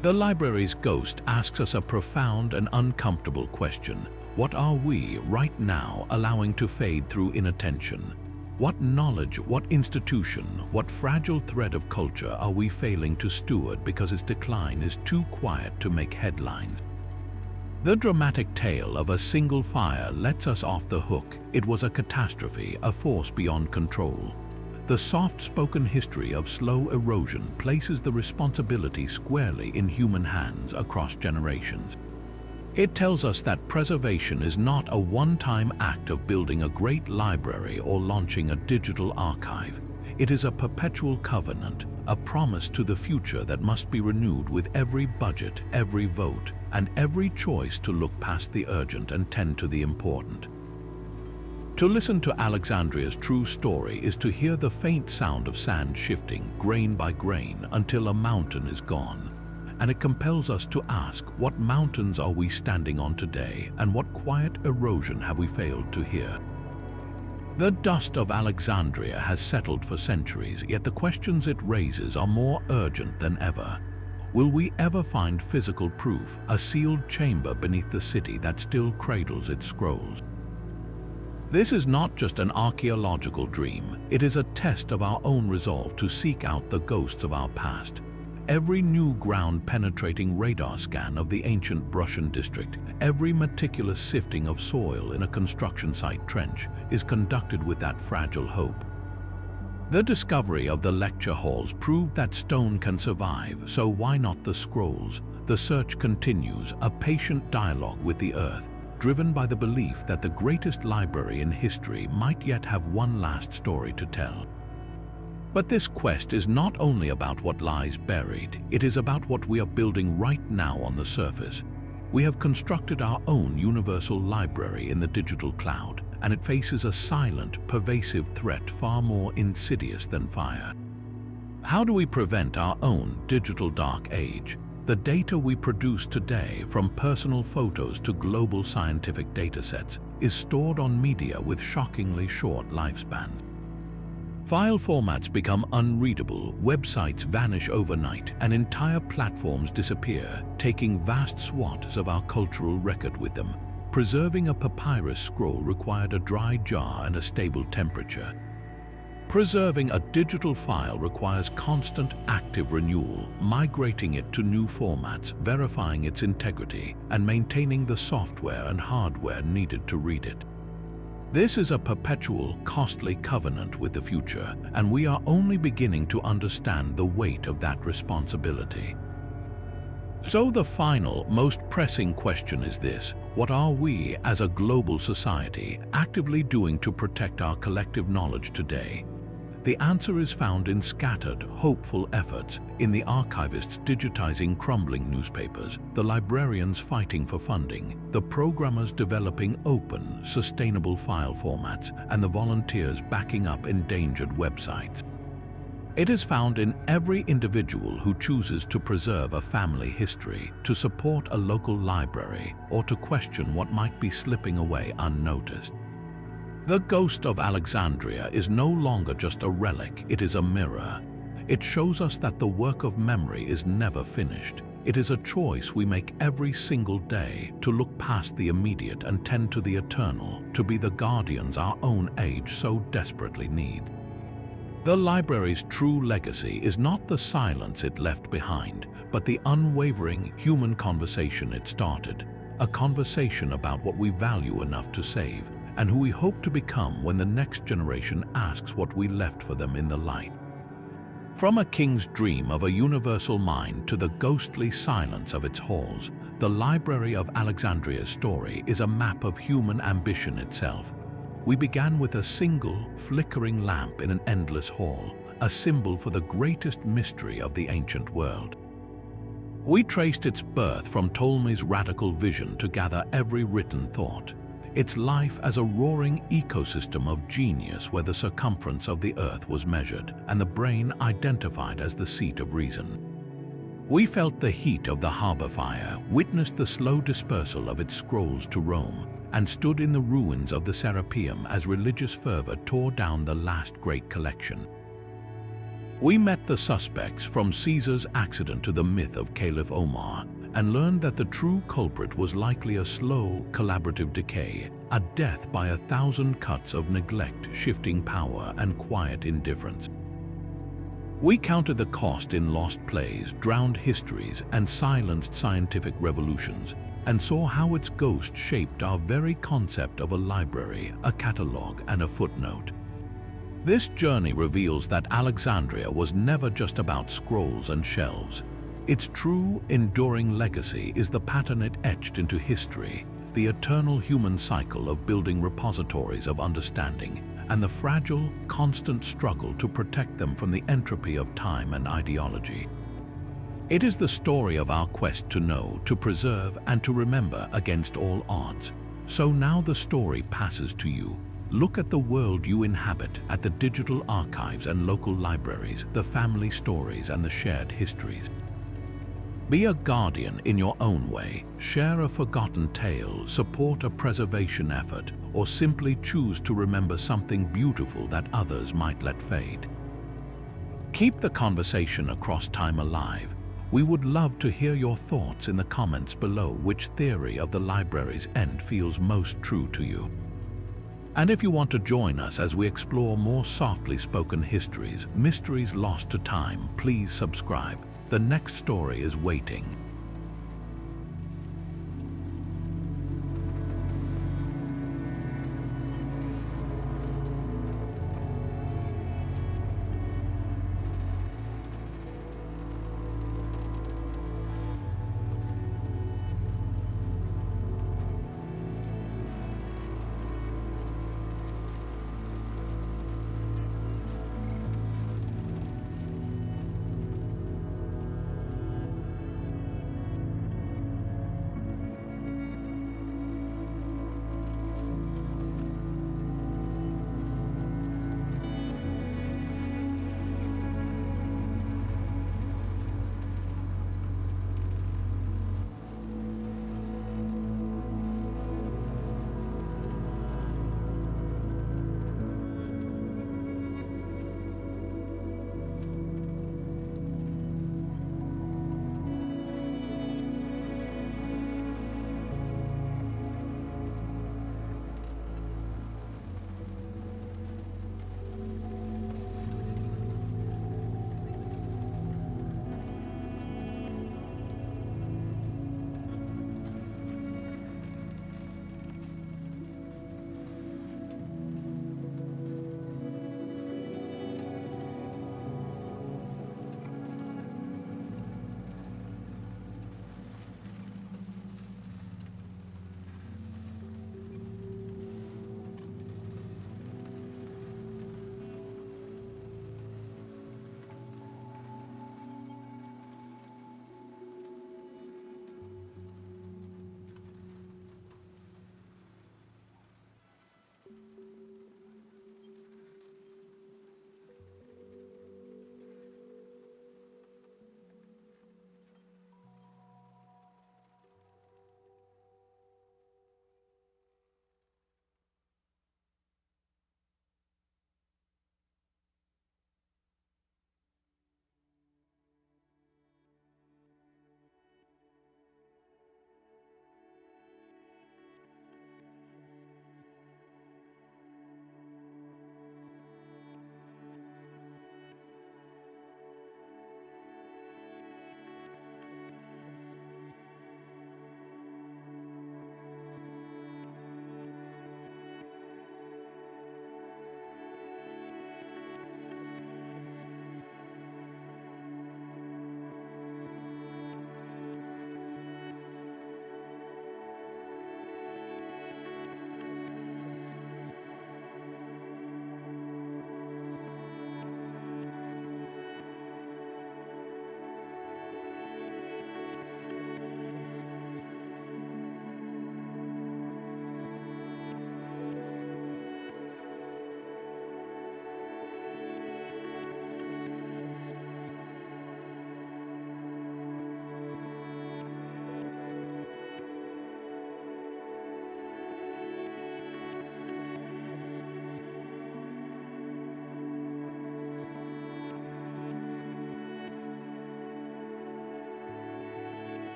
Speaker 1: The library's ghost asks us a profound and uncomfortable question. What are we, right now, allowing to fade through inattention? What knowledge, what institution, what fragile thread of culture are we failing to steward because its decline is too quiet to make headlines? The dramatic tale of a single fire lets us off the hook. It was a catastrophe, a force beyond control. The soft-spoken history of slow erosion places the responsibility squarely in human hands across generations. It tells us that preservation is not a one-time act of building a great library or launching a digital archive. It is a perpetual covenant, a promise to the future that must be renewed with every budget, every vote, and every choice to look past the urgent and tend to the important. To listen to Alexandria's true story is to hear the faint sound of sand shifting, grain by grain, until a mountain is gone. And it compels us to ask, what mountains are we standing on today, and what quiet erosion have we failed to hear? The dust of Alexandria has settled for centuries, yet the questions it raises are more urgent than ever. Will we ever find physical proof, a sealed chamber beneath the city that still cradles its scrolls? This is not just an archaeological dream, it is a test of our own resolve to seek out the ghosts of our past. Every new ground-penetrating radar scan of the ancient Brutian district, every meticulous sifting of soil in a construction site trench is conducted with that fragile hope. The discovery of the lecture halls proved that stone can survive, so why not the scrolls? The search continues, a patient dialogue with the earth, driven by the belief that the greatest library in history might yet have one last story to tell. But this quest is not only about what lies buried, it is about what we are building right now on the surface. We have constructed our own universal library in the digital cloud, and it faces a silent, pervasive threat far more insidious than fire. How do we prevent our own digital dark age? The data we produce today, from personal photos to global scientific datasets, is stored on media with shockingly short lifespans. File formats become unreadable, websites vanish overnight, and entire platforms disappear, taking vast swaths of our cultural record with them. Preserving a papyrus scroll required a dry jar and a stable temperature. Preserving a digital file requires constant, active renewal, migrating it to new formats, verifying its integrity, and maintaining the software and hardware needed to read it. This is a perpetual, costly covenant with the future, and we are only beginning to understand the weight of that responsibility. So the final, most pressing question is this: what are we, as a global society, actively doing to protect our collective knowledge today? The answer is found in scattered, hopeful efforts, in the archivists digitizing crumbling newspapers, the librarians fighting for funding, the programmers developing open, sustainable file formats, and the volunteers backing up endangered websites. It is found in every individual who chooses to preserve a family history, to support a local library, or to question what might be slipping away unnoticed. The ghost of Alexandria is no longer just a relic, it is a mirror. It shows us that the work of memory is never finished. It is a choice we make every single day, to look past the immediate and tend to the eternal, to be the guardians our own age so desperately needs. The library's true legacy is not the silence it left behind, but the unwavering human conversation it started. A conversation about what we value enough to save, and who we hope to become when the next generation asks what we left for them in the light. From a king's dream of a universal mind to the ghostly silence of its halls, the Library of Alexandria's story is a map of human ambition itself. We began with a single, flickering lamp in an endless hall, a symbol for the greatest mystery of the ancient world. We traced its birth from Ptolemy's radical vision to gather every written thought, its life as a roaring ecosystem of genius where the circumference of the earth was measured and the brain identified as the seat of reason. We felt the heat of the harbor fire, witnessed the slow dispersal of its scrolls to Rome, and stood in the ruins of the Serapeum as religious fervor tore down the last great collection. We met the suspects, from Caesar's accident to the myth of Caliph Omar, and learned that the true culprit was likely a slow, collaborative decay, a death by 1,000 cuts of neglect, shifting power, and quiet indifference. We counted the cost in lost plays, drowned histories, and silenced scientific revolutions, and saw how its ghost shaped our very concept of a library, a catalogue, and a footnote. This journey reveals that Alexandria was never just about scrolls and shelves. Its true, enduring legacy is the pattern it etched into history, the eternal human cycle of building repositories of understanding, and the fragile, constant struggle to protect them from the entropy of time and ideology. It is the story of our quest to know, to preserve, and to remember against all odds. So now the story passes to you. Look at the world you inhabit, at the digital archives and local libraries, the family stories and the shared histories. Be a guardian in your own way, share a forgotten tale, support a preservation effort, or simply choose to remember something beautiful that others might let fade. Keep the conversation across time alive. We would love to hear your thoughts in the comments below. Which theory of the library's end feels most true to you? And if you want to join us as we explore more softly spoken histories, mysteries lost to time, please subscribe. The next story is waiting.